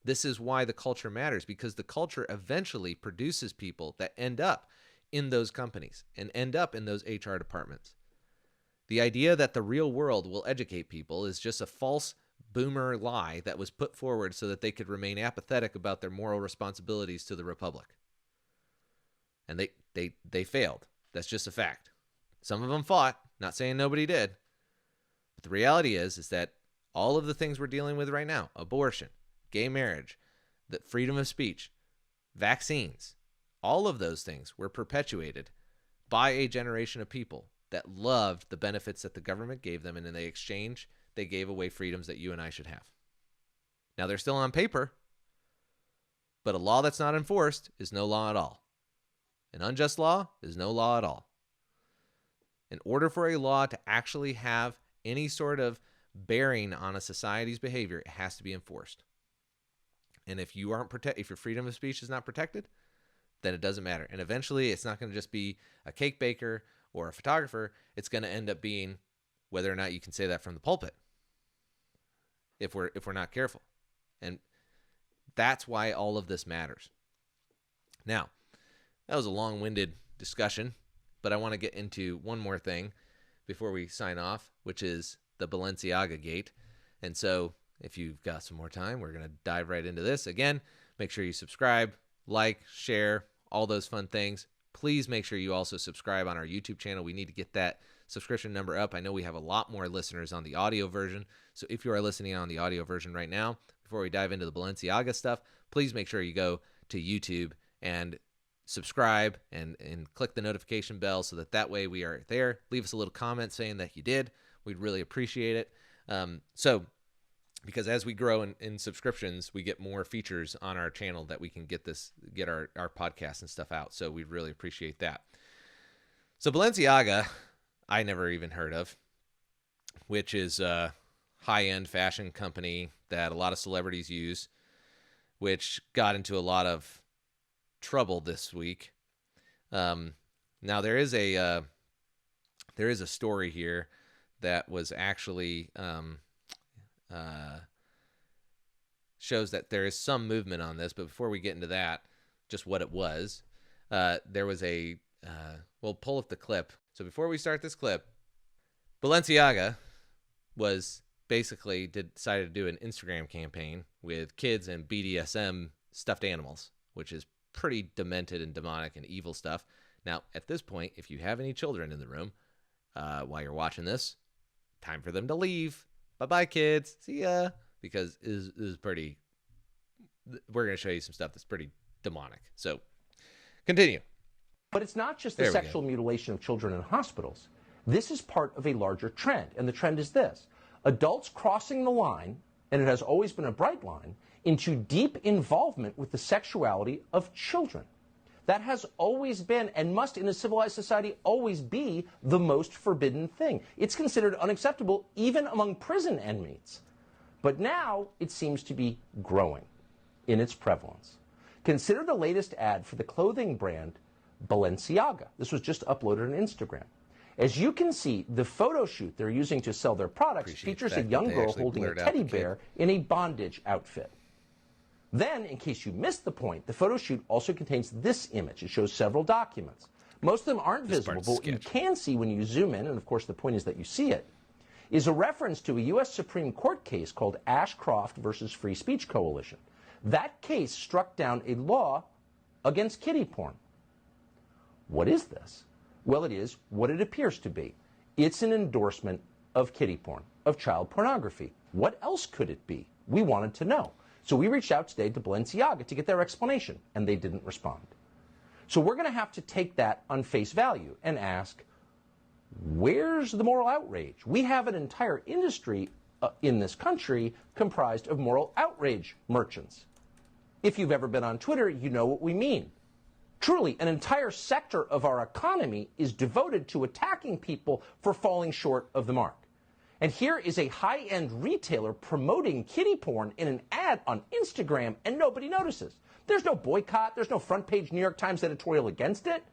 This is why the culture matters, because the culture eventually produces people that end up in those companies and end up in those HR departments. The idea that the real world will educate people is just a false boomer lie that was put forward so that they could remain apathetic about their moral responsibilities to the Republic. And they failed. That's just a fact. Some of them fought, not saying nobody did. But the reality is that all of the things we're dealing with right now, abortion, gay marriage, the freedom of speech, vaccines, all of those things were perpetuated by a generation of people that loved the benefits that the government gave them, and in the exchange, they gave away freedoms that you and I should have. Now, they're still on paper, but a law that's not enforced is no law at all. An unjust law is no law at all. In order for a law to actually have any sort of bearing on a society's behavior, it has to be enforced. And if you aren't if your freedom of speech is not protected, then it doesn't matter. And eventually, it's not going to just be a cake baker or a photographer. It's going to end up being whether or not you can say that from the pulpit, if we're not careful. And that's why all of this matters. Now, that was a long-winded discussion, but I want to get into one more thing before we sign off, which is the Balenciaga gate. And so if you've got some more time, we're going to dive right into this. Again, make sure you subscribe, like, share, all those fun things. Please make sure you also subscribe on our YouTube channel. We need to get that subscription number up. I know we have a lot more listeners on the audio version. So if you are listening on the audio version right now, before we dive into the Balenciaga stuff, please make sure you go to YouTube and subscribe and click the notification bell so that way we are there. Leave us a little comment saying that you did. We'd really appreciate it. Because as we grow in subscriptions, we get more features on our channel that we can get our podcasts and stuff out. So we'd really appreciate that. So Balenciaga, I never even heard of, which is a high-end fashion company that a lot of celebrities use, which got into a lot of trouble this week. Now there is a story here that was actually shows that there is some movement on this. But before we get into that, just what it was, there was we'll pull up the clip. So before we start this clip, Balenciaga was basically decided to do an Instagram campaign with kids and BDSM stuffed animals, which is pretty demented and demonic and evil stuff. Now, at this point, if you have any children in the room while you're watching this, time for them to leave. Bye-bye, kids. See ya. Because it is pretty... We're going to show you some stuff that's pretty demonic. So, continue. But it's not just the sexual mutilation of children in hospitals. This is part of a larger trend, and the trend is this. Adults crossing the line, and it has always been a bright line, into deep involvement with the sexuality of children. That has always been, and must in a civilized society always be, the most forbidden thing. It's considered unacceptable even among prison inmates. But now it seems to be growing in its prevalence. Consider the latest ad for the clothing brand Balenciaga. This was just uploaded on Instagram. As you can see, the photo shoot they're using to sell their products features a young girl holding a teddy bear in a bondage outfit. Then, in case you missed the point, the photo shoot also contains this image. It shows several documents. Most of them aren't visible, but what you can see when you zoom in, and of course the point is that you see it, is a reference to a U.S. Supreme Court case called Ashcroft versus Free Speech Coalition. That case struck down a law against kiddie porn. What is this? Well, it is what it appears to be. It's an endorsement of kiddie porn, of child pornography. What else could it be? We wanted to know. So we reached out today to Balenciaga to get their explanation, and they didn't respond. So we're going to have to take that on face value and ask, where's the moral outrage? We have an entire industry in this country comprised of moral outrage merchants. If you've ever been on Twitter, you know what we mean. Truly, an entire sector of our economy is devoted to attacking people for falling short of the mark. And here is a high-end retailer promoting kiddie porn in an ad on Instagram, and nobody notices. There's no boycott. There's no front-page New York Times editorial against it.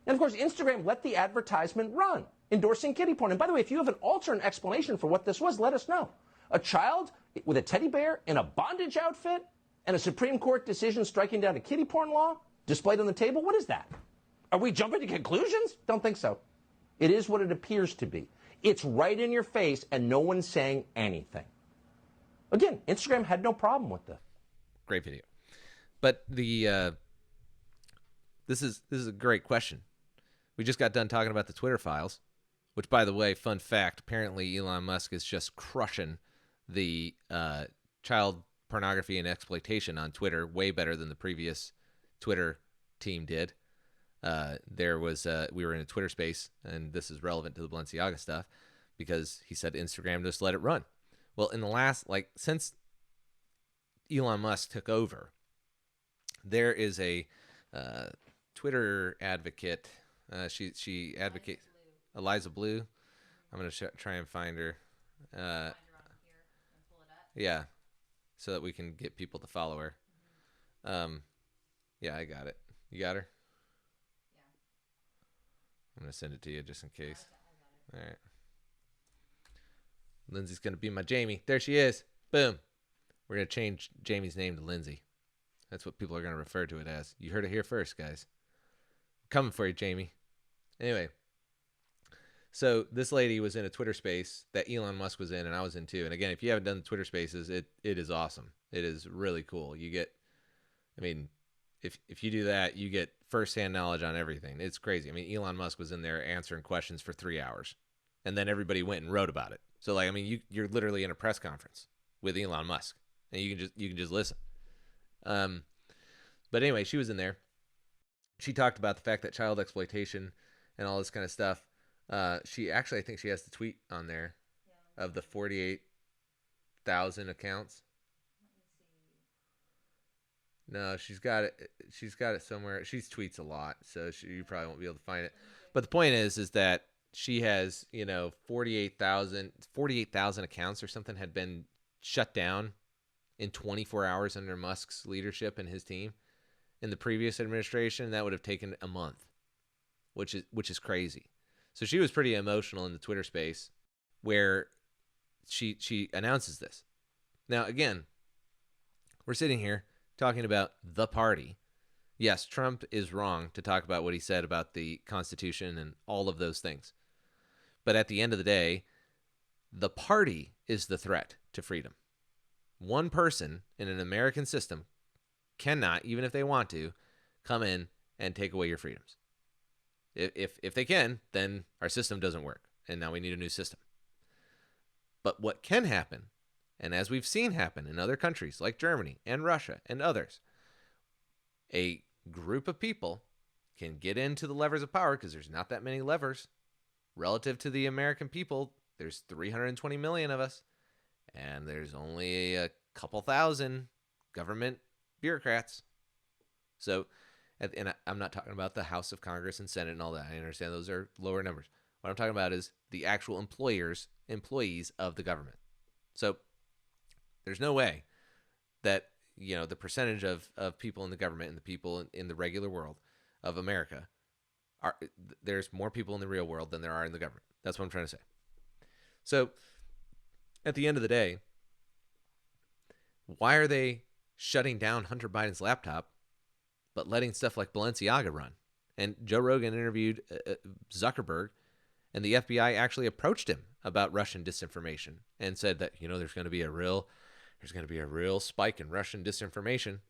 And, of course, Instagram let the advertisement run, endorsing kiddie porn. And, by the way, if you have an alternate explanation for what this was, let us know. A child with a teddy bear in a bondage outfit and a Supreme Court decision striking down a kiddie porn law displayed on the table? What is that? Are we jumping to conclusions? Don't think so. It is what it appears to be. It's right in your face, and no one's saying anything. Again, Instagram had no problem with this. Great video. But the this is a great question. We just got done talking about the Twitter files, which, by the way, fun fact, apparently Elon Musk is just crushing the child pornography and exploitation on Twitter way better than the previous Twitter team did. We were in a Twitter space, and this is relevant to the Balenciaga stuff, because he said Instagram just let it run. Well, in the last, since Elon Musk took over, there is a Twitter advocate. She advocates Eliza Blue. I'm going to try and find her. Yeah, so that we can get people to follow her. Yeah, I got it. You got her? I'm going to send it to you just in case. All right. Lindsay's going to be my Jamie. There she is. Boom. We're going to change Jamie's name to Lindsay. That's what people are going to refer to it as. You heard it here first, guys. Coming for you, Jamie. Anyway. So this lady was in a Twitter space that Elon Musk was in, and I was in too. And again, if you haven't done the Twitter spaces, it is awesome. It is really cool. You get, if you do that, you get firsthand knowledge on everything. It's crazy. I mean, Elon Musk was in there answering questions for 3 hours, and then everybody went and wrote about it. So, you're literally in a press conference with Elon Musk, and you can just listen. But anyway, she was in there. She talked about the fact that child exploitation and all this kind of stuff. I think she has the tweet on there of the 48,000 accounts. No, she's got it. She's got it somewhere. She tweets a lot, so you probably won't be able to find it. But the point is that she has, 48,000 accounts or something had been shut down in 24 hours under Musk's leadership and his team. In the previous administration, that would have taken a month, which is crazy. So she was pretty emotional in the Twitter space where she announces this. Now, again, we're sitting here talking about the party. Yes, Trump is wrong to talk about what he said about the Constitution and all of those things. But at the end of the day, the party is the threat to freedom. One person in an American system cannot, even if they want to, come in and take away your freedoms. If they can, then our system doesn't work, and now we need a new system. But what can happen, and as we've seen happen in other countries like Germany and Russia and others, a group of people can get into the levers of power, because there's not that many levers relative to the American people. There's 320 million of us, and there's only a couple thousand government bureaucrats. So, and I'm not talking about the House of Congress and Senate and all that. I understand those are lower numbers. What I'm talking about is the actual employees of the government. So there's no way that, the percentage of people in the government and the people in the regular world of America there's more people in the real world than there are in the government. That's what I'm trying to say. So at the end of the day, why are they shutting down Hunter Biden's laptop but letting stuff like Balenciaga run? And Joe Rogan interviewed Zuckerberg, and the FBI actually approached him about Russian disinformation and said that, there's going to be a real spike in Russian disinformation.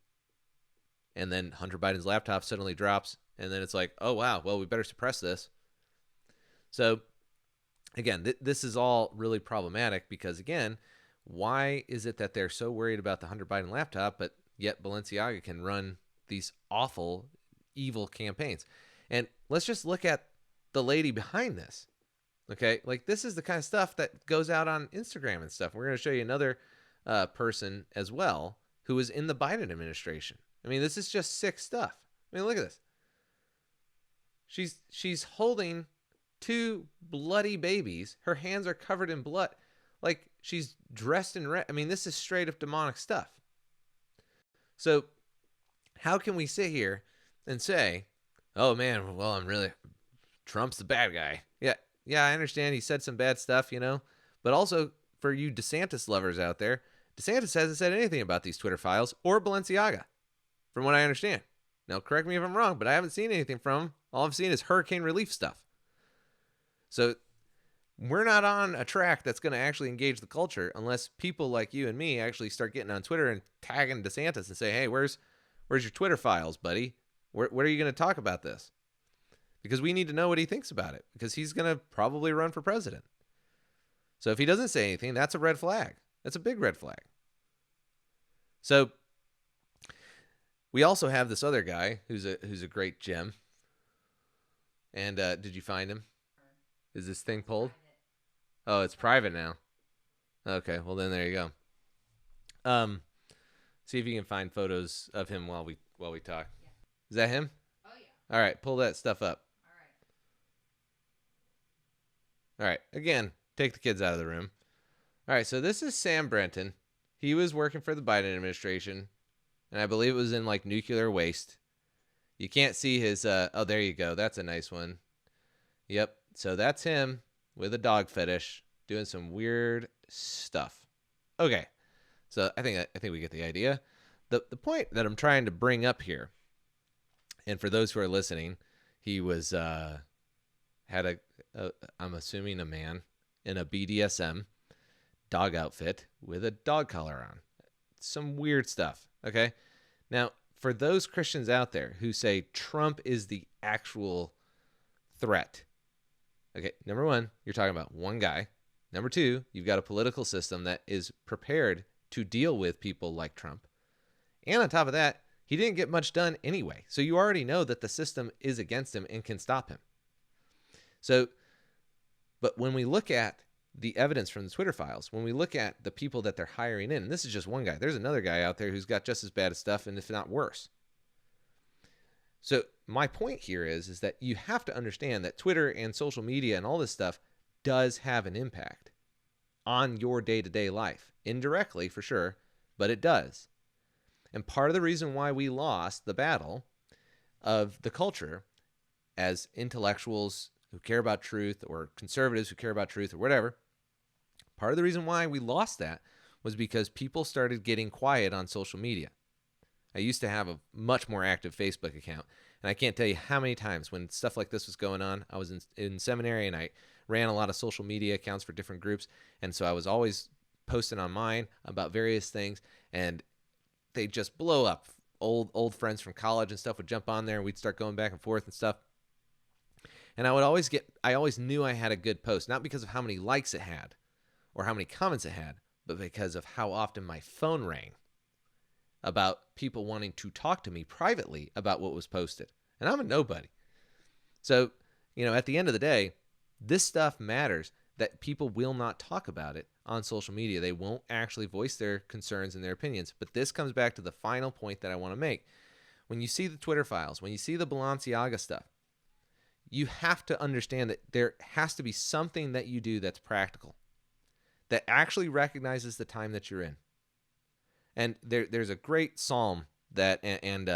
And then Hunter Biden's laptop suddenly drops, and then it's like, oh, wow, well, we better suppress this. So, again, this is all really problematic because, again, why is it that they're so worried about the Hunter Biden laptop, but yet Balenciaga can run these awful, evil campaigns? And let's just look at the lady behind this. Okay, like this is the kind of stuff that goes out on Instagram and stuff. We're going to show you another person as well who was in the Biden administration. I mean, this is just sick stuff. I mean, look at this. She's holding two bloody babies. Her hands are covered in blood. Like she's dressed in red. I mean, this is straight up demonic stuff. So how can we sit here and say, oh man, well, Trump's the bad guy. Yeah, I understand he said some bad stuff, but also for you DeSantis lovers out there, DeSantis hasn't said anything about these Twitter files or Balenciaga, from what I understand. Now, correct me if I'm wrong, but I haven't seen anything from him. All I've seen is hurricane relief stuff. So we're not on a track that's going to actually engage the culture unless people like you and me actually start getting on Twitter and tagging DeSantis and say, hey, where's your Twitter files, buddy? What are you going to talk about this? Because we need to know what he thinks about it, because he's going to probably run for president. So if he doesn't say anything, that's a red flag. That's a big red flag. So we also have this other guy who's a great gem. And did you find him? Is this thing pulled? Oh, it's private now. Okay, well then there you go. See if you can find photos of him while we talk. Yeah. Is that him? Oh yeah. All right, pull that stuff up. All right. Again, take the kids out of the room. All right, so this is Sam Brenton. He was working for the Biden administration, and I believe it was in like nuclear waste. You can't see his oh, there you go. That's a nice one. Yep. So that's him with a dog fetish doing some weird stuff. Okay. So I think we get the idea. The point that I'm trying to bring up here, and for those who are listening, he was had I'm assuming a man in a BDSM dog outfit with a dog collar on. Some weird stuff. Okay. Now, for those Christians out there who say Trump is the actual threat. Okay. Number one, you're talking about one guy. Number two, you've got a political system that is prepared to deal with people like Trump. And on top of that, he didn't get much done anyway. So you already know that the system is against him and can stop him. So, but when we look at the evidence from the Twitter files, when we look at the people that they're hiring in, and this is just one guy, there's another guy out there who's got just as bad stuff, and if not worse. So my point here is that you have to understand that Twitter and social media and all this stuff does have an impact on your day-to-day life. Indirectly, for sure, but it does. And part of the reason why we lost the battle of the culture as intellectuals who care about truth, or conservatives who care about truth, or whatever, part of the reason why we lost that was because people started getting quiet on social media. I used to have a much more active Facebook account, and I can't tell you how many times when stuff like this was going on, I was in seminary and I ran a lot of social media accounts for different groups, and so I was always posting on mine about various things, and they just blow up. Old friends from college and stuff would jump on there, and we'd start going back and forth and stuff. And I always knew I had a good post, not because of how many likes it had or how many comments it had, but because of how often my phone rang about people wanting to talk to me privately about what was posted. And I'm a nobody. So, at the end of the day, this stuff matters, that people will not talk about it on social media. They won't actually voice their concerns and their opinions. But this comes back to the final point that I want to make. When you see the Twitter files, when you see the Balenciaga stuff, you have to understand that there has to be something that you do that's practical, that actually recognizes the time that you're in. And there's a great psalm that and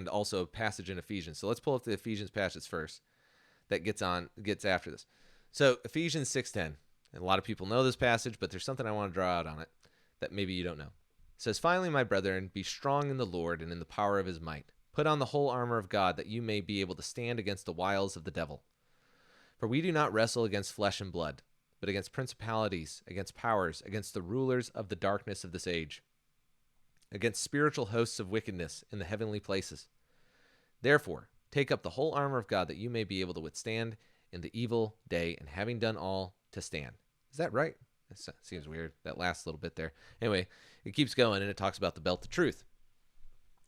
also a passage in Ephesians. So let's pull up the Ephesians passage first that gets after this. So Ephesians 6:10. And a lot of people know this passage, but there's something I want to draw out on it that maybe you don't know. It says, "Finally, my brethren, be strong in the Lord and in the power of his might. Put on the whole armor of God, that you may be able to stand against the wiles of the devil. For we do not wrestle against flesh and blood, but against principalities, against powers, against the rulers of the darkness of this age, against spiritual hosts of wickedness in the heavenly places. Therefore, take up the whole armor of God, that you may be able to withstand in the evil day, and having done all, to stand." Is that right? That seems weird, that last little bit there. Anyway, it keeps going, and it talks about the belt of truth.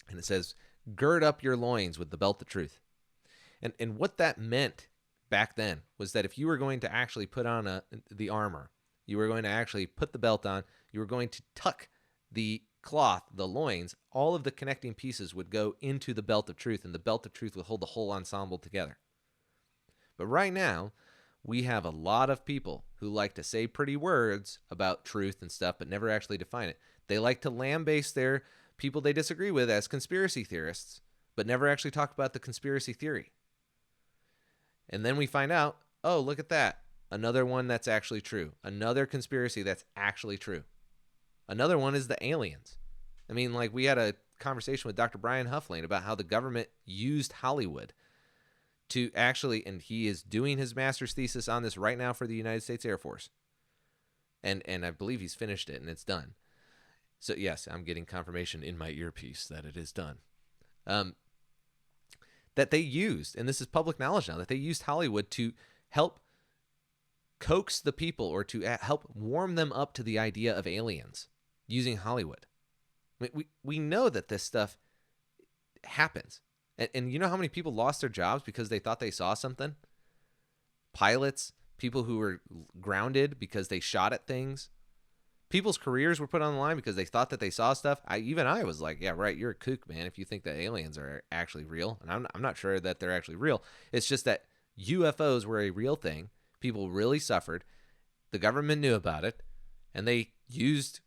And it says, "Gird up your loins with the belt of truth." And what that meant back then was that if you were going to actually put on the armor, you were going to actually put the belt on, you were going to tuck the cloth, the loins, all of the connecting pieces would go into the belt of truth, and the belt of truth would hold the whole ensemble together. But right now, we have a lot of people who like to say pretty words about truth and stuff, but never actually define it. They like to lambaste their people they disagree with as conspiracy theorists, but never actually talk about the conspiracy theory. And then we find out, oh, look at that. Another one that's actually true. Another conspiracy that's actually true. Another one is the aliens. I mean, like, we had a conversation with Dr. Brian Hufflane about how the government used Hollywood to actually, and he is doing his master's thesis on this right now for the United States Air Force. And I believe he's finished it and it's done. So yes, I'm getting confirmation in my earpiece that it is done. That they used, and this is public knowledge now, that they used Hollywood to help coax the people or to help warm them up to the idea of aliens using Hollywood. I mean, we know that this stuff happens. And you know how many people lost their jobs because they thought they saw something? Pilots, people who were grounded because they shot at things. People's careers were put on the line because they thought that they saw stuff. I was like, yeah, right, you're a kook, man, if you think that aliens are actually real. And I'm not sure that they're actually real. It's just that UFOs were a real thing. People really suffered. The government knew about it. And they used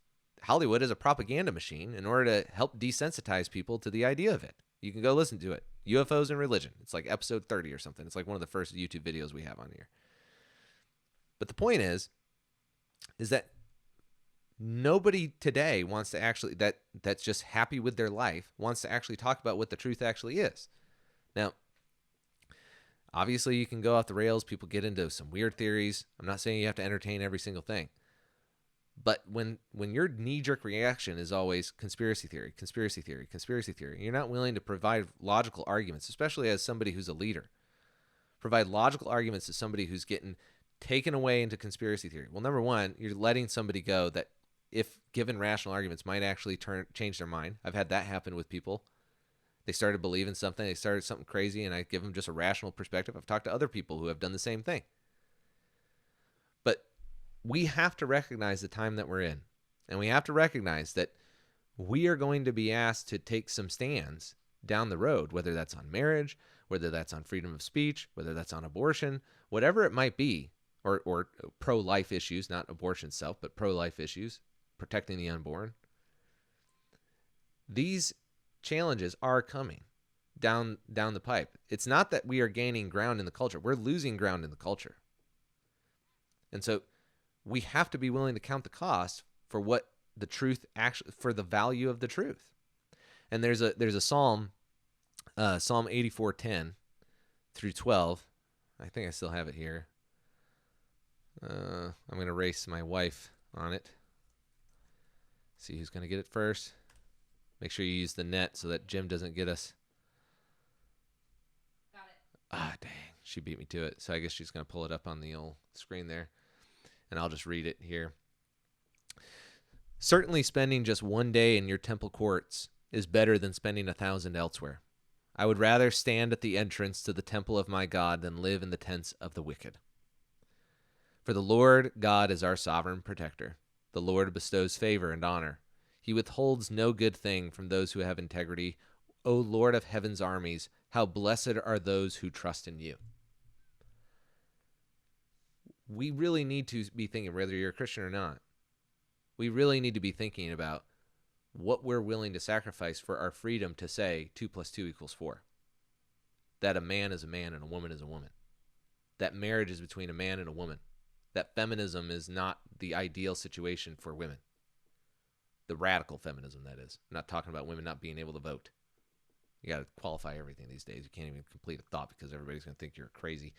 Hollywood as a propaganda machine in order to help desensitize people to the idea of it. You can go listen to it. UFOs and Religion. It's like episode 30 or something. It's like one of the first YouTube videos we have on here. But the point is that nobody today wants to actually, that's just happy with their life, wants to actually talk about what the truth actually is. Now, obviously you can go off the rails. People get into some weird theories. I'm not saying you have to entertain every single thing. But when your knee-jerk reaction is always conspiracy theory, conspiracy theory, conspiracy theory, you're not willing to provide logical arguments, especially as somebody who's a leader. Provide logical arguments to somebody who's getting taken away into conspiracy theory. Well, number one, you're letting somebody go that, if given rational arguments, might actually change their mind. I've had that happen with people. They started believing something. They started something crazy, and I give them just a rational perspective. I've talked to other people who have done the same thing. But we have to recognize the time that we're in. And we have to recognize that we are going to be asked to take some stands down the road, whether that's on marriage, whether that's on freedom of speech, whether that's on abortion, whatever it might be, or pro-life issues, not abortion itself, but pro-life issues, protecting the unborn. These challenges are coming down the pipe. It's not that we are gaining ground in the culture. We're losing ground in the culture. And so we have to be willing to count the cost for what the truth actually, for the value of the truth. And there's a Psalm 84:10 through 12. I think I still have it here. I'm going to race my wife on it. See who's going to get it first. Make sure you use the net so that Jim doesn't get us. Got it. Ah, dang. she beat me to it. So I guess she's going to pull it up on the old screen there, and I'll just read it here. Certainly spending just one day in your temple courts is better than spending 1,000 elsewhere. I would rather stand at the entrance to the temple of my God than live in the tents of the wicked. For the Lord God is our sovereign protector. The Lord bestows favor and honor. He withholds no good thing from those who have integrity. O Lord of heaven's armies, how blessed are those who trust in you. We really need to be thinking, whether you're a Christian or not, we really need to be thinking about what we're willing to sacrifice for our freedom to say 2 + 2 = 4. That a man is a man and a woman is a woman. That marriage is between a man and a woman. That feminism is not the ideal situation for women. The radical feminism, that is. I'm not talking about women not being able to vote. You got to qualify everything these days. You can't even complete a thought because everybody's going to think you're crazy.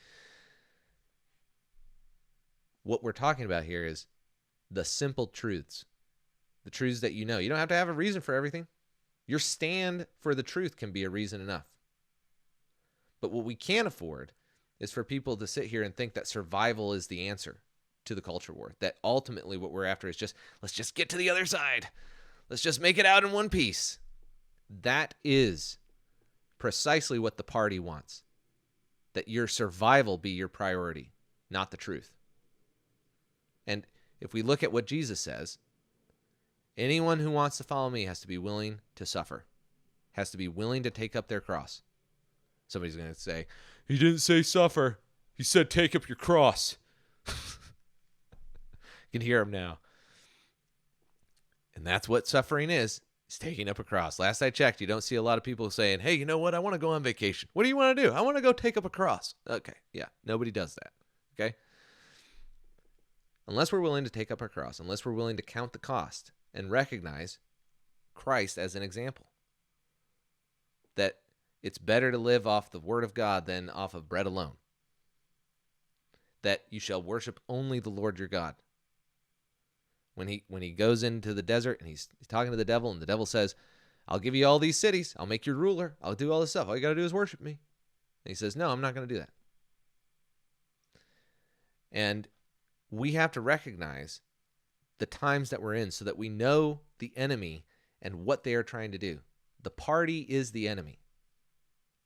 What we're talking about here is the simple truths. The truths that you know. You don't have to have a reason for everything. Your stand for the truth can be a reason enough. But what we can't afford is for people to sit here and think that survival is the answer to the culture war. That ultimately what we're after is let's just get to the other side. Let's just make it out in one piece. That is precisely what the party wants. That your survival be your priority, not the truth. And if we look at what Jesus says, anyone who wants to follow me has to be willing to suffer, has to be willing to take up their cross. Somebody's going to say, he didn't say suffer. He said take up your cross. You can hear him now. And that's what suffering is taking up a cross. Last I checked, you don't see a lot of people saying, hey, you know what? I want to go on vacation. What do you want to do? I want to go take up a cross. Okay, yeah, nobody does that, okay? Unless we're willing to take up our cross, unless we're willing to count the cost and recognize Christ as an example, that it's better to live off the word of God than off of bread alone, that you shall worship only the Lord your God. When he goes into the desert and he's talking to the devil, and the devil says, I'll give you all these cities. I'll make you ruler. I'll do all this stuff. All you got to do is worship me. And he says, no, I'm not going to do that. And we have to recognize the times that we're in so that we know the enemy and what they are trying to do. The party is the enemy.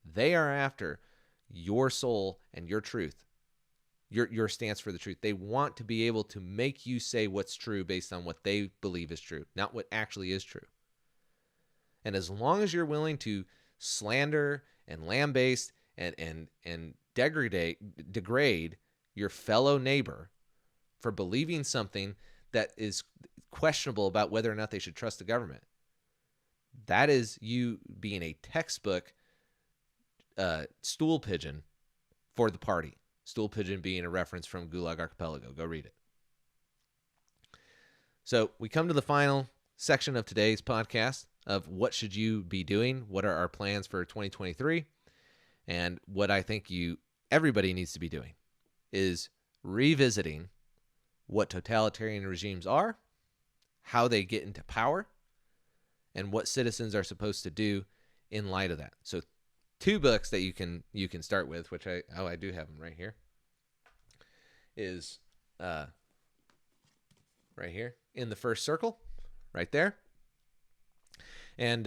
They are after your soul and your truth, your stance for the truth. They want to be able to make you say what's true based on what they believe is true, not what actually is true. And as long as you're willing to slander and lambaste and degrade your fellow neighbor for believing something that is questionable about whether or not they should trust the government, that is you being a textbook stool pigeon for the party. Stool pigeon being a reference from Gulag Archipelago. Go read it. So we come to the final section of today's podcast of what should you be doing? What are our plans for 2023? And what I think everybody needs to be doing is revisiting what totalitarian regimes are, how they get into power, and what citizens are supposed to do in light of that. So 2 books that you can start with, which I do have them right here, is right here, In the First Circle, right there. And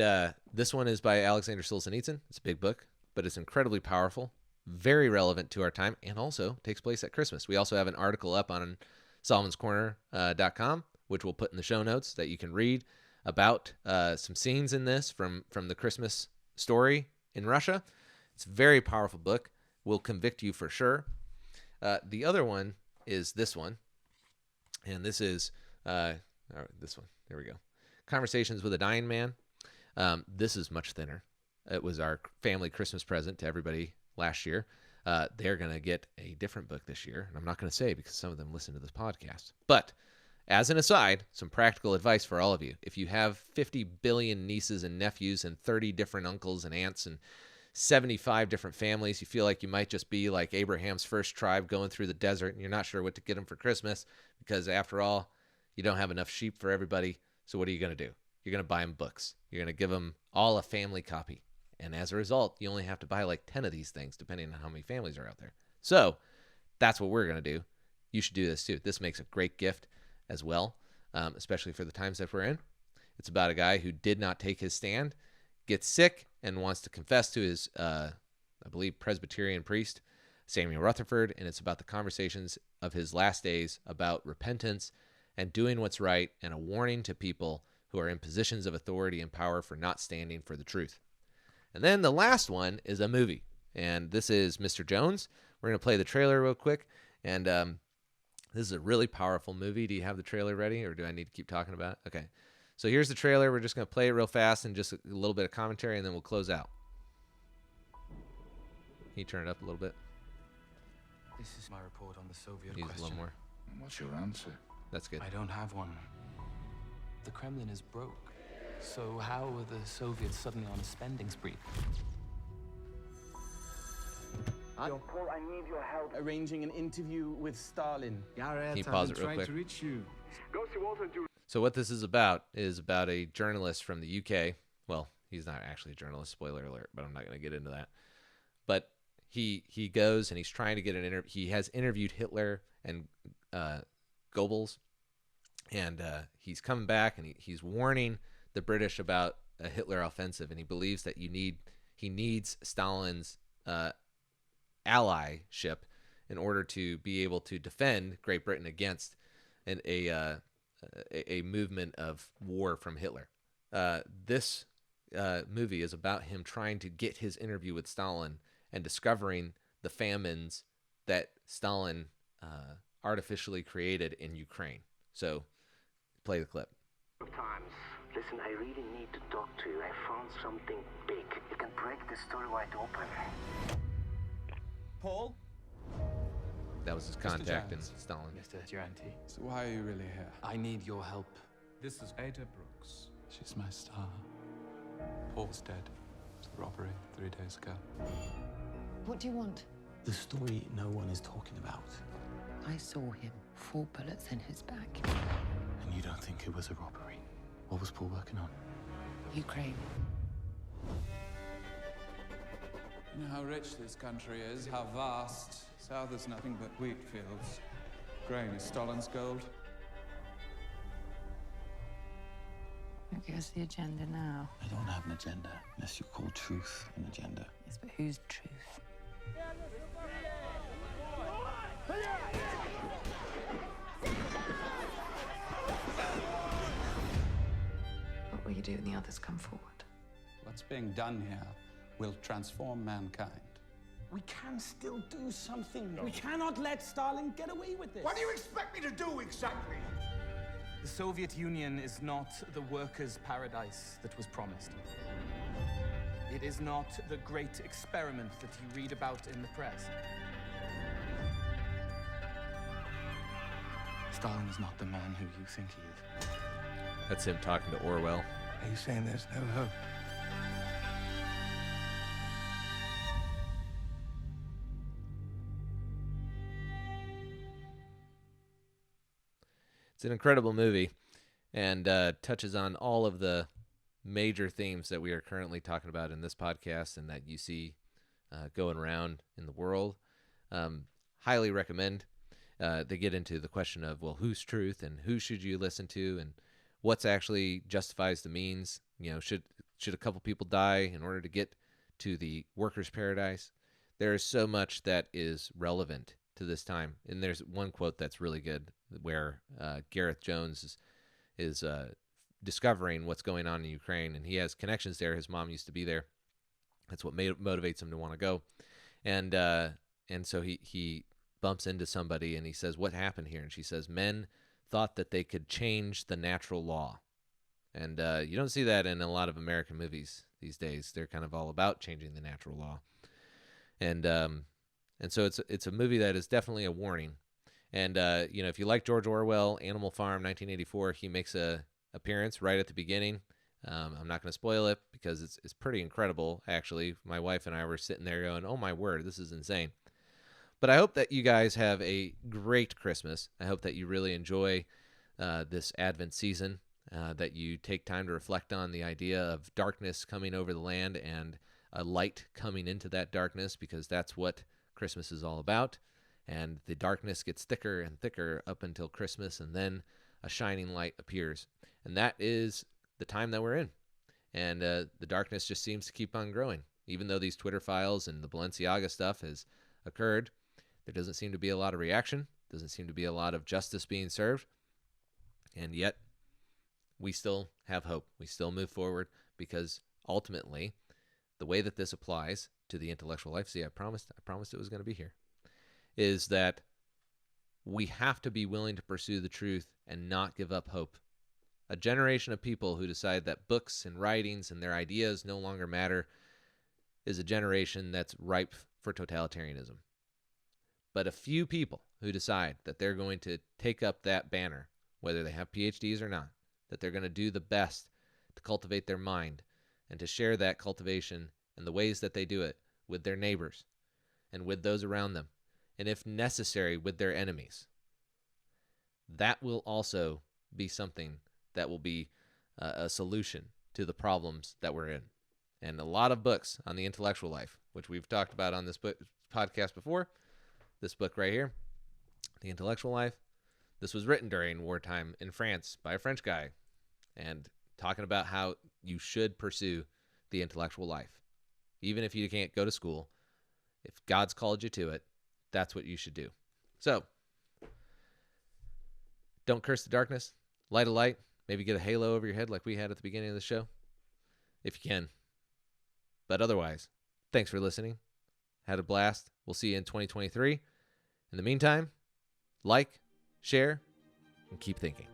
this one is by Alexander Solzhenitsyn. It's a big book, but it's incredibly powerful, very relevant to our time, and also takes place at Christmas. We also have an article up on Solomon'sCorner.com, which we'll put in the show notes, that you can read about some scenes in this from the Christmas story in Russia. It's a very powerful book. Will convict you for sure. The other one is this one. And this is this one. There we go. Conversations with a Dying Man. This is much thinner. It was our family Christmas present to everybody last year. They're going to get a different book this year. And I'm not going to say because some of them listen to this podcast. But as an aside, some practical advice for all of you. If you have 50 billion nieces and nephews and 30 different uncles and aunts and 75 different families, you feel like you might just be like Abraham's first tribe going through the desert and you're not sure what to get them for Christmas because after all, you don't have enough sheep for everybody. So what are you going to do? You're going to buy them books. You're going to give them all a family copy And as a result, you only have to buy like 10 of these things, depending on how many families are out there. So that's what we're going to do. You should do this too. This makes a great gift as well, especially for the times that we're in. It's about a guy who did not take his stand, gets sick, and wants to confess to his, I believe, Presbyterian priest, Samuel Rutherford, and it's about the conversations of his last days about repentance and doing what's right, and a warning to people who are in positions of authority and power for not standing for the truth. And then the last one is a movie, and this is Mr. Jones. We're going to play the trailer real quick, and this is a really powerful movie. Do you have the trailer ready, or do I need to keep talking about it? Okay. So here's the trailer. We're just going to play it real fast and just a little bit of commentary, and then we'll close out. Can you turn it up a little bit? This is my report on the Soviet Use question. a little more. What's your answer? That's good. I don't have one. The Kremlin is broke. So how are the Soviets suddenly on a spending spree? Paul, I need your help arranging an interview with Stalin. Can you pause it real quick? To reach you. So what this is about a journalist from the UK. Well, he's not actually a journalist, spoiler alert, but I'm not going to get into that. But he goes and he's trying to get an interview. He has interviewed Hitler and Goebbels, and he's coming back and he's warning the British about a Hitler offensive, and he believes that he needs Stalin's allyship in order to be able to defend Great Britain against a movement of war from Hitler. This movie is about him trying to get his interview with Stalin and discovering the famines that Stalin artificially created in Ukraine. So, play the clip. Times. Listen, I really need to talk to you. I found something big. It can break the story wide open. Paul? That was his contact in Stalin. Mr. Duranty, So why are you really here? I need your help. This is Ada Brooks. She's my star. Paul's dead. It's a robbery 3 days ago. What do you want? The story no one is talking about. I saw him. 4 bullets in his back. And you don't think it was a robbery? What was Paul working on? Ukraine. You know how rich this country is, how vast. South is nothing but wheat fields. Grain is Stalin's gold. Here's the agenda now. I don't have an agenda, unless you call truth an agenda. Yes, but whose truth? What will you do when the others come forward? What's being done here will transform mankind. We can still do something. We cannot let Stalin get away with this. What do you expect me to do exactly? The Soviet Union is not the workers' paradise that was promised. It is not the great experiment that you read about in the press. Stalin is not the man who you think he is. That's him talking to Orwell. Are you saying there's no hope? It's an incredible movie, and touches on all of the major themes that we are currently talking about in this podcast and that you see going around in the world. Highly recommend. They get into the question of, well, whose truth and who should you listen to and what's actually justifies the means. You know, should a couple people die in order to get to the workers' paradise? There is so much that is relevant to this time. And there's one quote that's really good where Gareth Jones is discovering what's going on in Ukraine, and he has connections there. His mom used to be there. That's what motivates him to want to go. And so he bumps into somebody, and he says, "What happened here?" And she says, "Men thought that they could change the natural law." And you don't see that in a lot of American movies these days. They're kind of all about changing the natural law. And so it's a movie that is definitely a warning. And, if you like George Orwell, Animal Farm, 1984, he makes a appearance right at the beginning. I'm not going to spoil it because it's pretty incredible, actually. My wife and I were sitting there going, oh, my word, this is insane. But I hope that you guys have a great Christmas. I hope that you really enjoy this Advent season, that you take time to reflect on the idea of darkness coming over the land and a light coming into that darkness, because that's what Christmas is all about. And the darkness gets thicker and thicker up until Christmas, and then a shining light appears. And that is the time that we're in. And the darkness just seems to keep on growing. Even though these Twitter files and the Balenciaga stuff has occurred, there doesn't seem to be a lot of reaction. Doesn't seem to be a lot of justice being served. And yet, we still have hope. We still move forward, because ultimately, the way that this applies to the intellectual life, see, I promised it was going to be here, is that we have to be willing to pursue the truth and not give up hope. A generation of people who decide that books and writings and their ideas no longer matter is a generation that's ripe for totalitarianism. But a few people who decide that they're going to take up that banner, whether they have PhDs or not, that they're going to do the best to cultivate their mind and to share that cultivation and the ways that they do it with their neighbors and with those around them, and if necessary, with their enemies. That will also be something that will be a solution to the problems that we're in. And a lot of books on the intellectual life, which we've talked about on this podcast before, this book right here, The Intellectual Life, this was written during wartime in France by a French guy, and talking about how you should pursue the intellectual life. Even if you can't go to school, if God's called you to it, that's what you should do. So, don't curse the darkness. Light a light. Maybe get a halo over your head like we had at the beginning of the show, if you can. But otherwise, thanks for listening. Had a blast. We'll see you in 2023. In the meantime, like, share, and keep thinking.